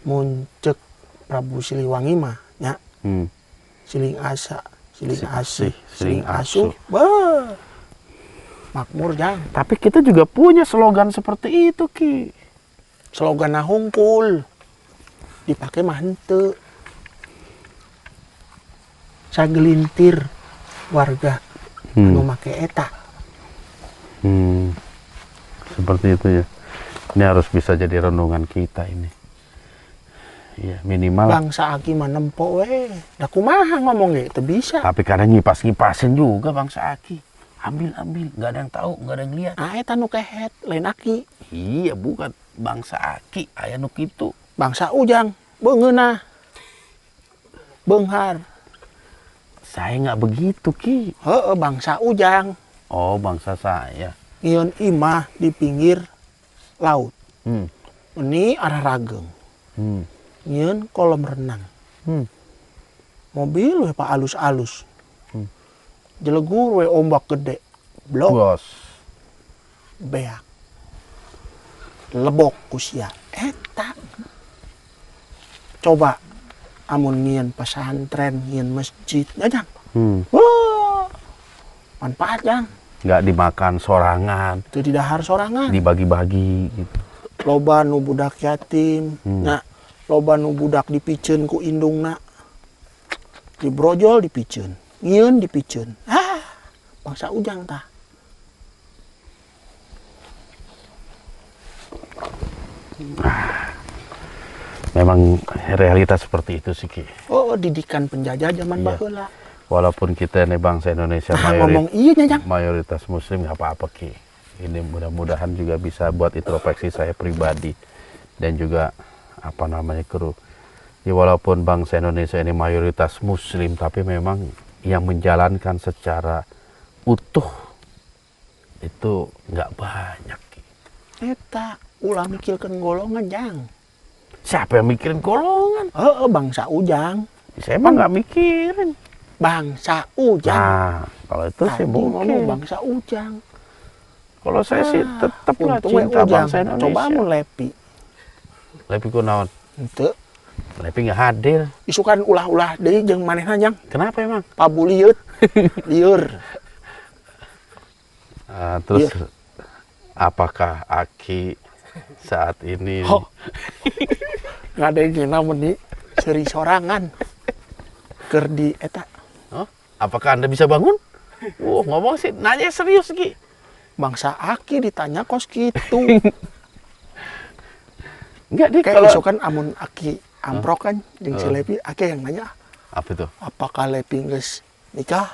mun ceuk Prabu Siliwangi mah nya. Siling asa, siling asih, siling asuh. Makmur jang. Tapi kita juga punya slogan seperti itu, Ki. Slogan hungkul. Dipakai mah henteu. Sagelintir warga anu make eta. Seperti itu ya. Ini harus bisa jadi renungan kita ini. Iya, minimal. Bangsa aki mah nempo we. Da kumaha ngomong ge teu bisa. Tapi kadang ngipas-ngipasin juga bangsa aki. Ambil, nggak ada yang tahu, nggak ada yang lihat. Ah eta nu kehet lain aki. Iya, bukan bangsa aki, aya nu kitu. Bangsa ujang beungeunah. Beunghar. Saya nggak begitu, Ki. Heueuh bangsa ujang. Oh, bangsa saya. Ngieun imah di pinggir laut. Hmm. Ini arah Rageng. Ngieun kolam renang. Mobil we pa alus-alus. Jelegur we ombak gede. Blok Bos. beak. Lebok kusia. Eta. Coba amun ngieun pesantren, ngieun masjid, jang. Wah. Manfaat jang. Nggak dimakan sorangan, Teu didahar sorangan. dibagi-bagi gitu. Loba nu budak yatim, nya loba nu budak dipikeun ku indungna. Dibrojol dipikeun, ngieun dipikeun. Bangsa ujang tah. Memang realitas seperti itu sih, Ki. Oh, didikan penjajah zaman Iya. baheula. Walaupun kita ini bangsa Indonesia Ngomong iya nya, Jang. mayoritas muslim, nggak apa-apa, Ki. Ini mudah-mudahan juga bisa buat introspeksi saya pribadi dan juga apa namanya kru. Ya, walaupun bangsa Indonesia ini mayoritas muslim, tapi memang yang menjalankan secara utuh itu nggak banyak, Ki. Eta ulah mikirkeun golongan, Jang. Siapa yang mikirin golongan? Bangsa ujang. Saya mah nggak mikirin. Bangsa ujang. Nah, kalau itu sih Tadi ngomong mungkin. bangsa ujang. Kalau saya sih tetap lah Untung we cinta ujang. bangsa Indonesia. Coba mun lepi. Lepi kunaon? Henteu. Lepi nggak hadir. Isukan ulah-ulah deui jeung manehna, Jang. Kenapa emang? Pabulieut. Lieur. Terus Iya. apakah Aki saat ini Ngadengina meni seri sorangan. Keur di eta apakah Anda bisa bangun? Ngomong sih, nanya serius, Ki. bangsa aki ditanya kos gitu. Enggak deh Kayak kalau isokan amun aki amprok kan jeung si Lepi, aki yang nanya, apa itu? apakah Lepi geus nikah?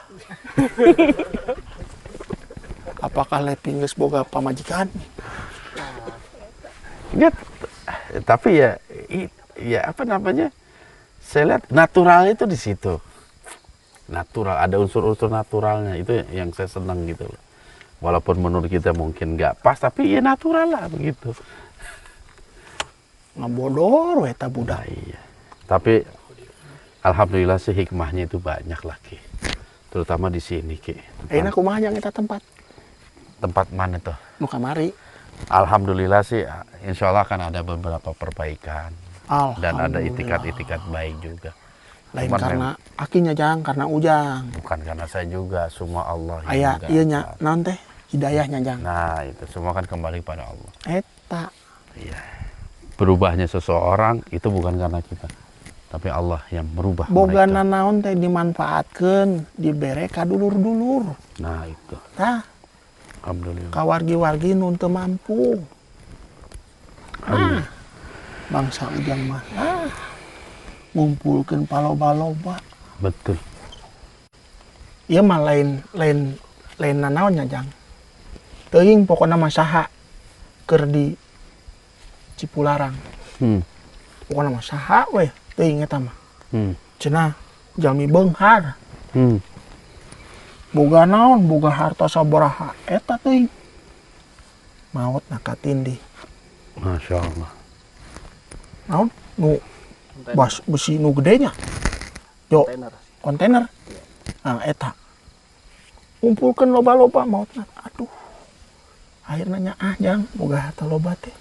Apakah Lepi geus boga pamajikan? Enggak, tapi ya apa namanya? Saya lihat natural itu di situ. natural, ada unsur-unsur naturalnya, itu yang saya senang gitu loh. Walaupun menurut kita mungkin nggak pas, tapi ya natural lah begitu. Ngabodor we ta Nah, budak. iya. Tapi alhamdulillah sih hikmahnya itu banyak lah Ki. Terutama di sini Ki. Enak kumaha yang kita tempat Tempat mana tuh? nu kamari. Alhamdulillah sih, insya Allah akan ada beberapa perbaikan dan ada Alhamdulillah. itikat-itikat baik juga. Lain Cuman karena akinya jang, karena ujang. Bukan karena saya juga, semua Allah yang Aya ieu nya menggapai. naon teh hidayahnya jang. Nah itu semua kan kembali pada Allah. Eta Iya. Berubahnya seseorang itu bukan karena kita, tapi Allah yang merubah bogana mereka. naon teh dimanfaatkeun, dibere ka dulur-dulur. Nah itu, Tah, alhamdulillah. ka wargi-wargi nu teu mampu. Bangsa ujang mah ngumpulkeun paloba-loba. Betul. Ieu mah lain nanaonnya jang. Teuing pokona mah saha keur di Cipularang. Pokona mah saha we teuing eta mah. Cenah jalmi beunghar. Boga naon, boga harta sabaraha eta teuing. Maot na katindih. Masya Allah. Naon nu besi nu gedenya. Yo, kontainer. Nah, eta. Kumpulkeun loba-loba maotna. Aduh. Akhirna nya jang boga harta loba teh.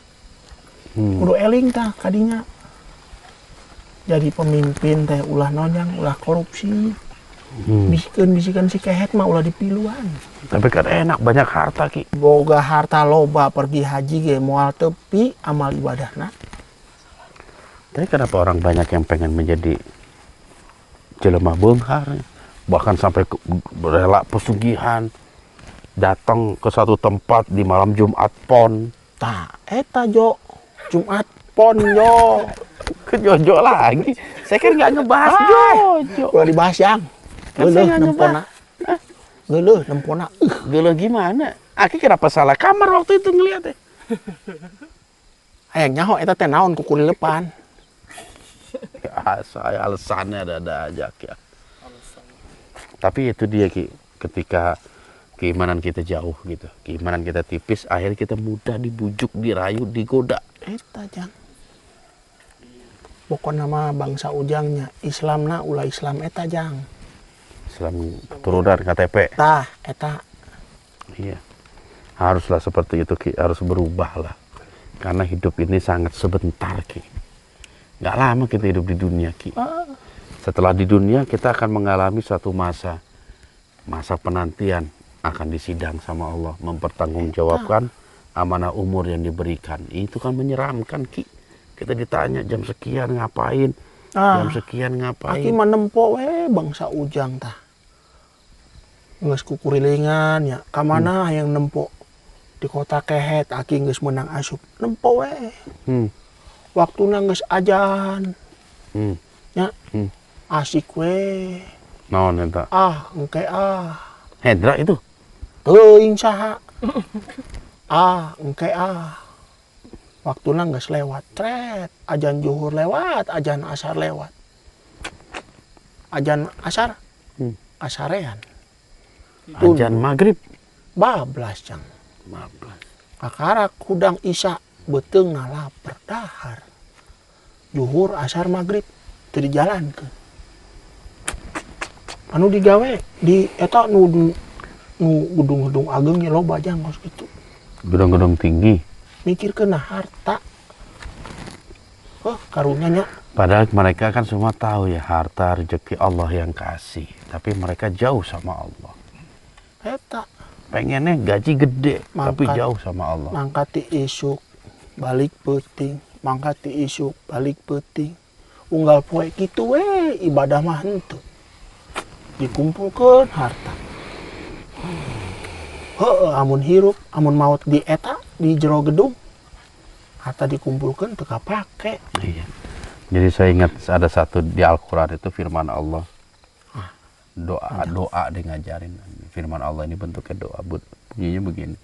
Kudu eling tah kadinya. Jadi pemimpin teh ulah nonyang, ulah korupsi. Bisikan si kehet mah ulah dipiluan. Tapi kan enak, banyak harta Ki. Boga harta loba pergi haji ge moal tepi amal ibadahna. Tapi kenapa orang banyak yang pengen menjadi jelema beunghar, bahkan sampai rela pesugihan, datang ke satu tempat di malam Jumat Pon. Tah, eta Jo. Jumat Pon Jo. Ke Jojo lagi. Saya kan nggak ngebahas Jojo. Ulah dibahas yang. Kan saya Geuleuh nggak nempona. Geuleuh nempona. Geuleuh gimana? Aki kenapa salah kamar waktu itu ngeliat ya? Hayang nyaho eta teh naon ku kulilepan. Ya, saya alasannya ada aja ya. Tapi itu dia Ki, ketika keimanan kita jauh gitu, keimanan kita tipis, akhirnya kita mudah dibujuk, dirayu, digoda. Eta jang. Pokokna mah bangsa ujangnya Islamna ulah Islam eta jang. Islam keturunan KTP. Tah, eta Iya. Haruslah seperti itu Ki, harus berubah lah. Karena hidup ini sangat sebentar Ki. Nggak lama kita hidup di dunia Ki. Setelah di dunia kita akan mengalami suatu masa penantian, akan disidang sama Allah, mempertanggungjawabkan amanah umur yang diberikan. Itu kan menyeramkan Ki. Kita ditanya jam sekian ngapain, jam sekian aki ngapain. menempo we bangsa ujang tah. Geus kukurilingan ya, ka mana yang nempo di kota Kehet aki geus meunang asup. Nempo we. Waktuna geus ajan. Ya. Asik we. Naon eta? Engke Hendra itu. Teuing saha. Engke Waktuna geus lewat. Tret. Ajan zuhur lewat, ajan asar lewat. Ajan asar. Asarean. Ajan maghrib. Bablas jang. 15. Kakarak hudang isya beteung lapar dahar. Zuhur asar maghrib teu dijalankeun. Anu digawe di eta nu gedung-gedung ageng ge loba jang kos kitu. Gedung-gedung tinggi. Mikirkeun harta. Karunya nya. Padahal mereka kan semua tahu ya, harta rezeki Allah yang kasih. Tapi mereka jauh sama Allah. Eta Pengennya gaji gede, tapi Mangkat. jauh sama Allah. mangkat ti isuk balik peuting, mangkat ti isuk balik peuting. Unggal poe kitu we ibadah mah henteu. Dikumpulkeun harta. Amun hirup, amun maut di eta di jero gedung. Harta dikumpulkeun teu kapake. Iya. Jadi saya ingat ada satu di Al-Quran itu firman Allah. Doa dia ngajarin. Firman Allah ini bentuknya doa. Bunyinya begini.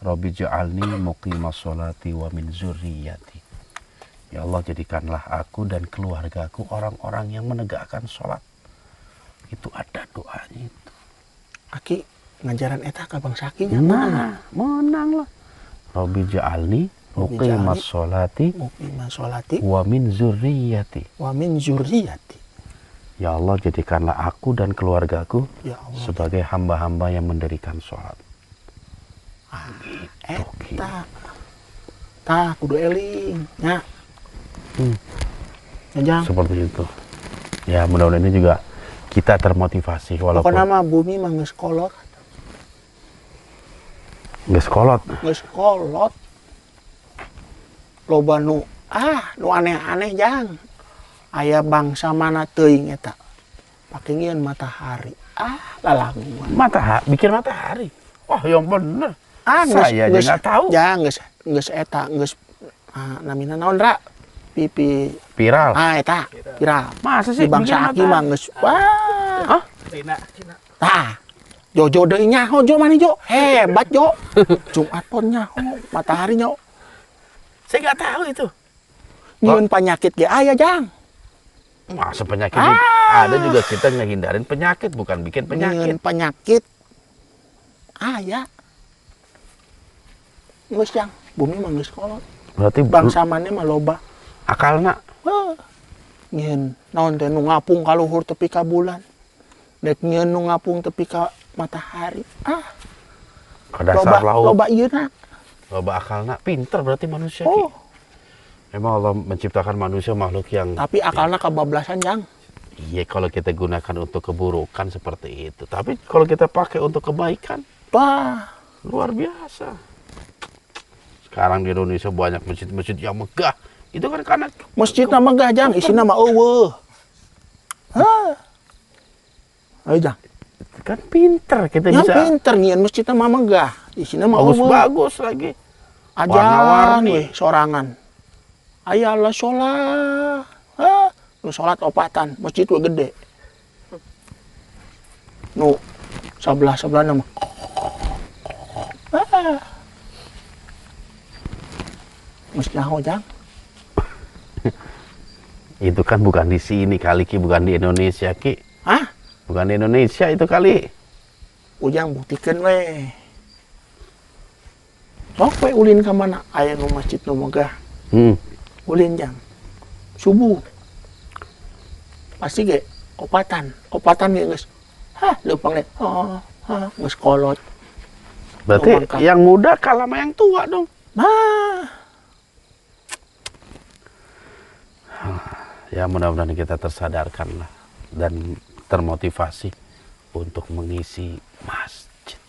Rabbi ja'alni muqimas sholati wa min zurriyati. Ya Allah, jadikanlah aku dan keluargaku orang-orang yang menegakkan sholat. itu ada doanya itu. Aki ngajaran eta ka Bang Saki nya Nah, menang lah. Rabbi ja'alni muqimas sholati muqimah sholati wa min zurriyati. wa min zurriyati. Ya Allah, jadikanlah aku dan keluargaku Ya Allah. sebagai hamba-hamba yang mendirikan sholat. Eta tah kudu eling nya. Jang. Seperti itu. Ya, mudah-mudahan ini juga kita termotivasi walaupun Pokoknya mah bumi mah geus kolot, nggak sekolot. geus kolot. Loba nu aneh-aneh jang. Aya bangsa mana teuing eta. Pake ngieun matahari. Lalanguan. Bikin matahari. Oh, yang bener. Geus Saya aja nggak tahu. Jang geus eta geus namina naon ra? Pipi Viral. eta viral. Masa Di sih bangsa Aki bikin mah matahari? geus wah. Tah. Jojo deui nyaho Jo mani Jo. Hebat Jo. Jumat pon nyaho matahari nyaho. Saya nggak tahu itu. Nyieun penyakit ge aya jang. Masa penyakit ini ada juga, kita ngehindarin penyakit, bukan bikin Nyieun penyakit. penyakit aya. Geus jang, bumi mah geus kolot. Berarti Bangsa maneh mah loba. akalna Nyieun naon teh nu ngapung ka luhur tepi ka bulan. Dek nyieun nu ngapung tepi ka matahari. ke dasar laut, Loba ieuna. loba akalna, pinter berarti manusia. Oh, Ki. Memang Allah menciptakan manusia makhluk yang tapi akalna kebablasan jang. iya kalau kita gunakan untuk keburukan seperti itu. Tapi kalau kita pakai untuk kebaikan, Wah, luar biasa. Sekarang di Indonesia banyak masjid-masjid yang megah. Itu kan karena masjidna megah jang, isina mah eueuh. Ayo jang. kan pinter kita Ya bisa pinter nyieun masjidna mah megah. Isina mah eueuh. bagus-bagus lagi. Ajan warna-warni. weh sorangan. Aya Allah sholat. Nu sholat opatan, masjid we gede. Nu sebelah nama. Masjid naho jang? Itu kan bukan di sini kali Ki, bukan di Indonesia Ki. Hah? Bukan di Indonesia itu kali. Ujang buktikan we. Sok we ulin ka mana? Aya nu masjid nu megah. Ulin jang. Subuh. Pasti ge opatan ge geus. Leupeung le. Geus kolot. Berarti Mangkat. yang muda kalah sama yang tua dong. Ya mudah-mudahan kita tersadarkan lah dan termotivasi untuk mengisi masjid.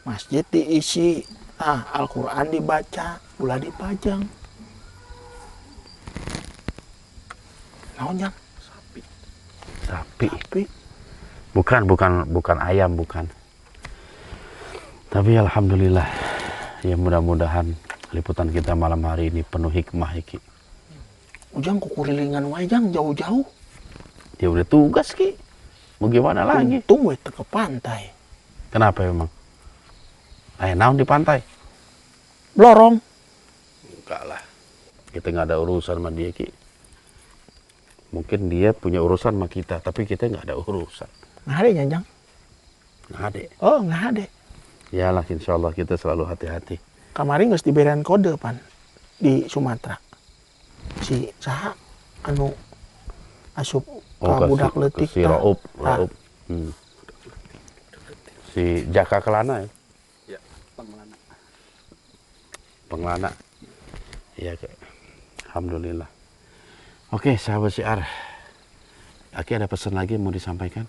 Masjid diisi, Al-Quran dibaca, ulah dipajang. Naon jang? Sapi. Tapi Bukan ayam, bukan. Tapi alhamdulillah, ya mudah-mudahan liputan kita malam hari ini penuh hikmah Ki. Ujang kukurilingan wae jang jauh-jauh. Ya udah tugas Ki. Mau gimana lagi? Untung we teu ke pantai. Kenapa emang? Naon di pantai? Blorong. Enggak lah. Kita nggak ada urusan sama dia Ki. Mungkin dia punya urusan sama kita, tapi kita nggak ada urusan. Nggak ada jang. Nggak ada. Oh nggak ada. Yalah, insya Allah kita selalu hati-hati. Kemarin geus diberian kode pan di Sumatera. Si saha anu asup ka budak leutik si tah. Raup. Tah. Si Jaka Kelana ya? Ya, Pengelana. Pengelana. Iya, alhamdulillah. Oke, sahabat Syiar. Aki ada pesan lagi mau disampaikan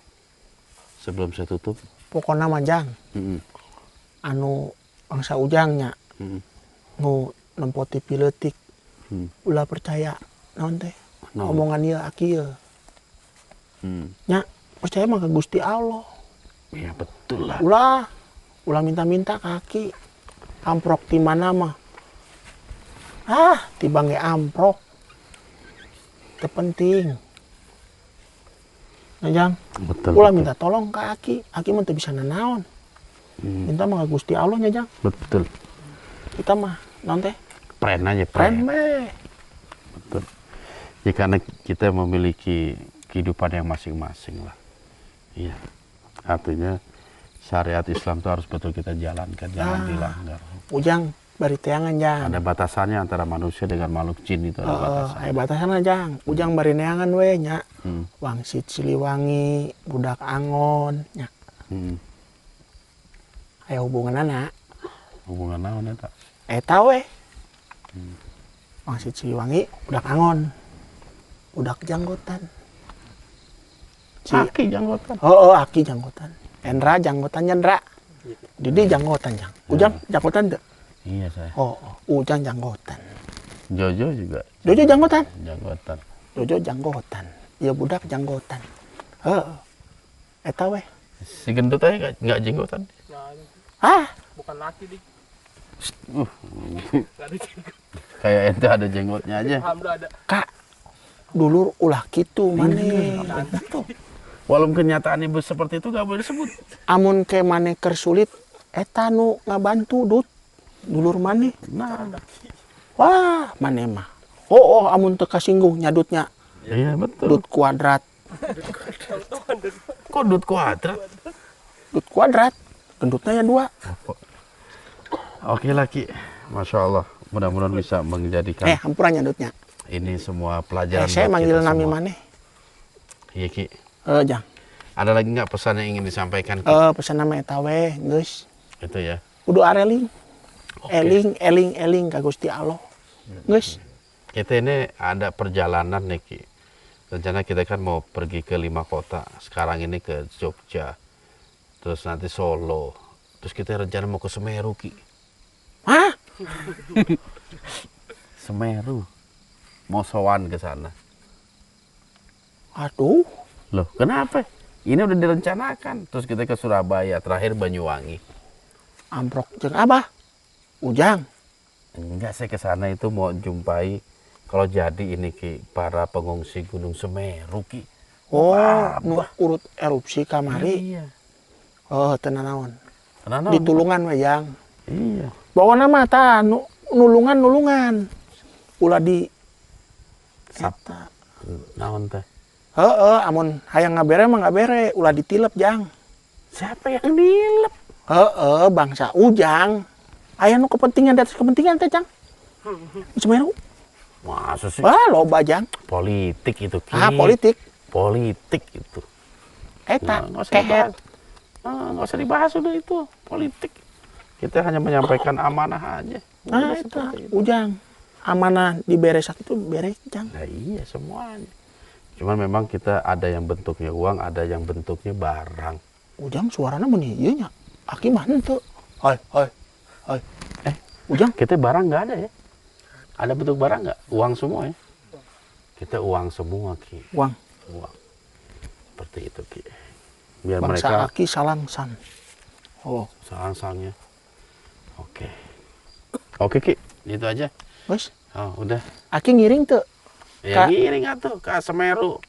sebelum saya tutup? Pokona mah jang. Anu bangsa ujangnya nu nempoti piletik ulah percaya naon teh omongan ieu aki ieu nya percaya mah ke Gusti Allah. Iya betul lah. Ulah minta-minta ke aki amprok di mana mah tibang ge amprok teu penting nah jang Betul. ulah betul. minta tolong ke aki mah teu bisa nanaon minta mah ke Gusti Allah nya jang Betul. kita mah naon teh Pren aja, keren meh. Betul. Ya karena kita memiliki kehidupan yang masing-masing lah. Iya. Artinya syariat Islam itu harus betul kita jalankan, jangan dilanggar. Ujang bari teangan jang. Ada batasannya antara manusia dengan makhluk jin itu ada batasan. Aya batasanna jang. Ujang bari neangan we nya. Hmm. Wangsit Siliwangi, budak Angon nya. Aya hubunganana. Hubungan naon eta? Eta we. Wangsit Siliwangi, budak Angon. Budak janggotan. Aki janggotan. Aki janggotan. Endra janggotan Jandra. Didi janggotan jang. Ujang janggotan teu? Iya saya. Ujang janggotan. Jojo juga Jojo janggotan. janggotan. Jojo janggotan. Ya budak janggotan. Eta we. Si gendut aja nggak jenggotan. Bukan laki di. Kayak ente ada jenggotnya aja. Kak, dulur ulah kitu maneh. Walaupun kenyataan ibu seperti itu gak boleh disebut. Amun ke maneh keur sulit eta nu ngabantu dut. Dulur maneh. Nah, Wah, maneh mah. Amun teu kasinggung nyadutnya iya betul. dut kuadrat. Kok dut kuadrat? Dut kuadrat. Gendutnya ya 2. Oke laki, masya Allah. Mudah-mudahan bisa menjadikan Hampura nyadutnya. ini semua pelajaran. Saya buat manggil kita nami semua. maneh. Iya Ki. Jang. Ada lagi nggak pesan yang ingin disampaikan Ki? Pesan nama eta we, geus. Itu ya. Kudu areling. Oke. Eling ka Gusti Allah. Geus. Kita ini ada perjalanan nih Ki. Rencana kita kan mau pergi ke 5 kota. Sekarang ini ke Jogja. Terus nanti Solo. Terus kita rencana mau ke Semeru Ki. Hah? Semeru. Mau sowan ke sana. Aduh. Loh, kenapa? Ini udah direncanakan. Terus kita ke Surabaya, terakhir Banyuwangi. Amprok jeung Abah. Ujang. Enggak, saya ke sana itu mau jumpai kalau jadi ini Ki, para pengungsi Gunung Semeru Ki. Nu urut erupsi kamari. Iya. Tenan naon. Kenapa? Di Tulungan we Jang. Iya. Bawana mah tah nulungan. Ulah di eta. Naon teh? Amun hayang ngabere mah ngabere, ulah ditilep Jang. Siapa yang nilep? Bangsa Ujang. Aya nu kepentingan di atas kepentingan teh Jang. Semeru. Masa sih? Loba Jang. Politik itu Ki. Politik. Politik itu. Eta Nggak usah kehet. dibahas. Nggak usah dibahas udah itu politik. Kita hanya menyampaikan amanah aja. Udah Eta seperti itu. Ujang. Amanah diberesak itu beres Jang. Nah, iya semuanya. Cuman memang kita ada yang bentuknya uang, ada yang bentuknya barang. Ujang suarana mun ieu nya. Aki mah henteu. Hoi. Ujang, Kita barang nggak ada ya? Ada bentuk barang nggak? Uang semua ya? Kita uang semua Ki. uang. Uang. Seperti itu Ki. Biar Bangsa mereka Aki salangsan. sang-sangnya. Oke. Oke Ki, itu aja. Wes, Oh, udah. Aki ngiring teu? Ya Kak. ngiring atuh ke Semeru.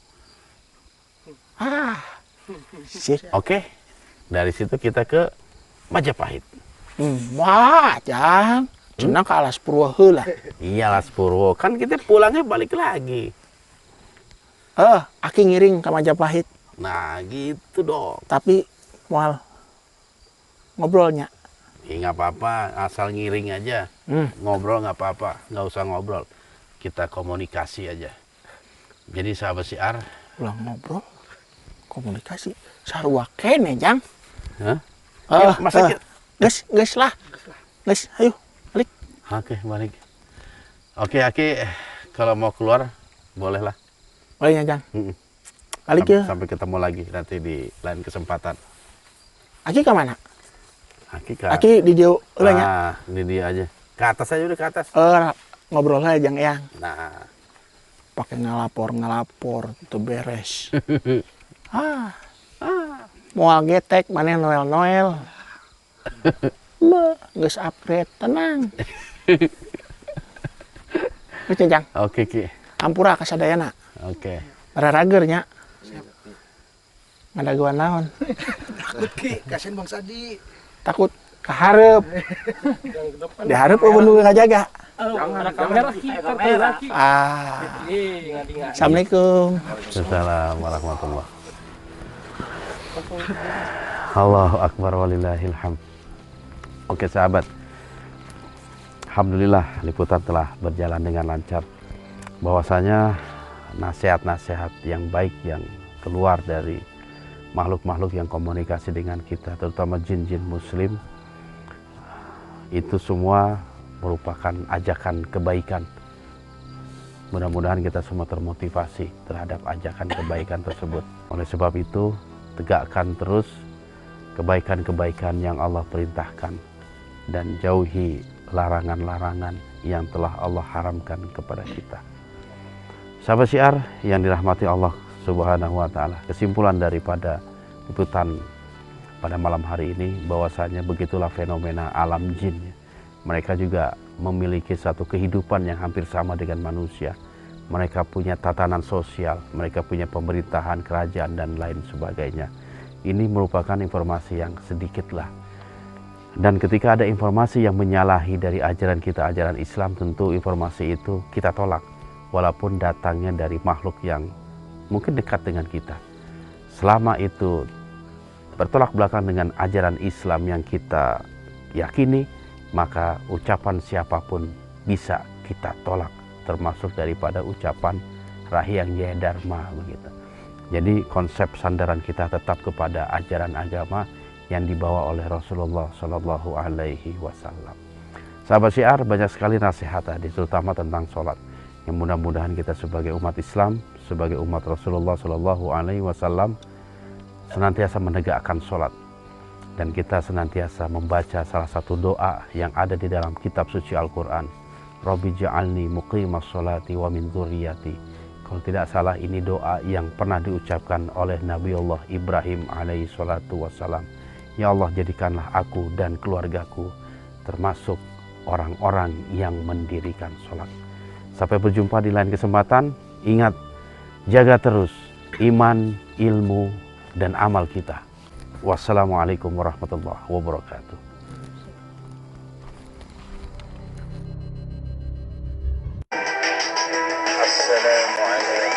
Sip. Oke. Dari situ kita ke Majapahit. Wah, Jang. Cenah ka alas Purwo heula. Iyalah Purwo. Kan kita pulangnya balik lagi. Aki ngiring ka Majapahit, Nah, gitu dong. tapi moal ngobrolnya. Ya nggak apa-apa, asal ngiring aja. Ngobrol nggak apa-apa, nggak usah ngobrol. Kita komunikasi aja. Jadi sahabat siar, Ulah ngobrol, komunikasi. Sarua kene, Jang. Hah? Ya, masa kita- Geus lah. Geus, ayo, balik. Oke, balik. Oke, Aki, kalau mau keluar, bolehlah. Baliknya, Jang. Mm-mm. Balik ya. Sampai ketemu lagi nanti di lain kesempatan. Aki ke mana? Aki ke... Aki di dia ulah nya. Ini dia aja. Ke atas aja udah ke atas. Ngobrol aja Jang Eyang. Nah, Pakai ngalapor itu beres. Moal getek mana Noel. Geus upgrade, tenang. Geus Jang. oke Ki. Ampura kasadayana. Oke. Rarager nya. Ngadaguan naon? Ki, kasihan Bang Sadi. Takut kaharep. Diharep eueuh nu ngajaga. Assalamualaikum. Assalamualaikum warahmatullahi Allahu Akbar walillahil hamd. Oke sahabat, alhamdulillah liputan telah berjalan dengan lancar. Bahwasanya nasihat-nasihat yang baik yang keluar dari makhluk-makhluk yang komunikasi dengan kita, terutama jin-jin muslim, itu semua merupakan ajakan kebaikan. Mudah-mudahan kita semua termotivasi terhadap ajakan kebaikan tersebut. Oleh sebab itu, tegakkan terus kebaikan-kebaikan yang Allah perintahkan dan jauhi larangan-larangan yang telah Allah haramkan kepada kita. Sahabat Syiar yang dirahmati Allah Subhanahu wa taala, kesimpulan daripada liputan pada malam hari ini bahwasanya begitulah fenomena alam jin. Mereka juga memiliki satu kehidupan yang hampir sama dengan manusia. Mereka punya tatanan sosial, mereka punya pemerintahan, kerajaan, dan lain sebagainya. Ini merupakan informasi yang sedikitlah. Dan ketika ada informasi yang menyalahi dari ajaran kita, ajaran Islam, tentu informasi itu kita tolak. Walaupun datangnya dari makhluk yang mungkin dekat dengan kita. Selama itu bertolak belakang dengan ajaran Islam yang kita yakini, maka ucapan siapapun bisa kita tolak, termasuk daripada ucapan Rahyang Jaya Dharma begitu. Jadi konsep sandaran kita tetap kepada ajaran agama yang dibawa oleh Rasulullah Shallallahu Alaihi Wasallam. Sahabat Syiar, banyak sekali nasihat tadi, terutama tentang sholat. Yang mudah-mudahan kita sebagai umat Islam, sebagai umat Rasulullah Shallallahu Alaihi Wasallam senantiasa menegakkan sholat. Dan kita senantiasa membaca salah satu doa yang ada di dalam kitab suci Al-Quran. Rabbi ja'alni muqimas sholati wa min dzurriyyati. Kalau tidak salah ini doa yang pernah diucapkan oleh Nabiullah Ibrahim alaihi salatu wassalam. Ya Allah, jadikanlah aku dan keluargaku termasuk orang-orang yang mendirikan sholat. Sampai berjumpa di lain kesempatan. Ingat, jaga terus iman, ilmu, dan amal kita. Wassalamualaikum warahmatullahi wabarakatuh. السلام عليكم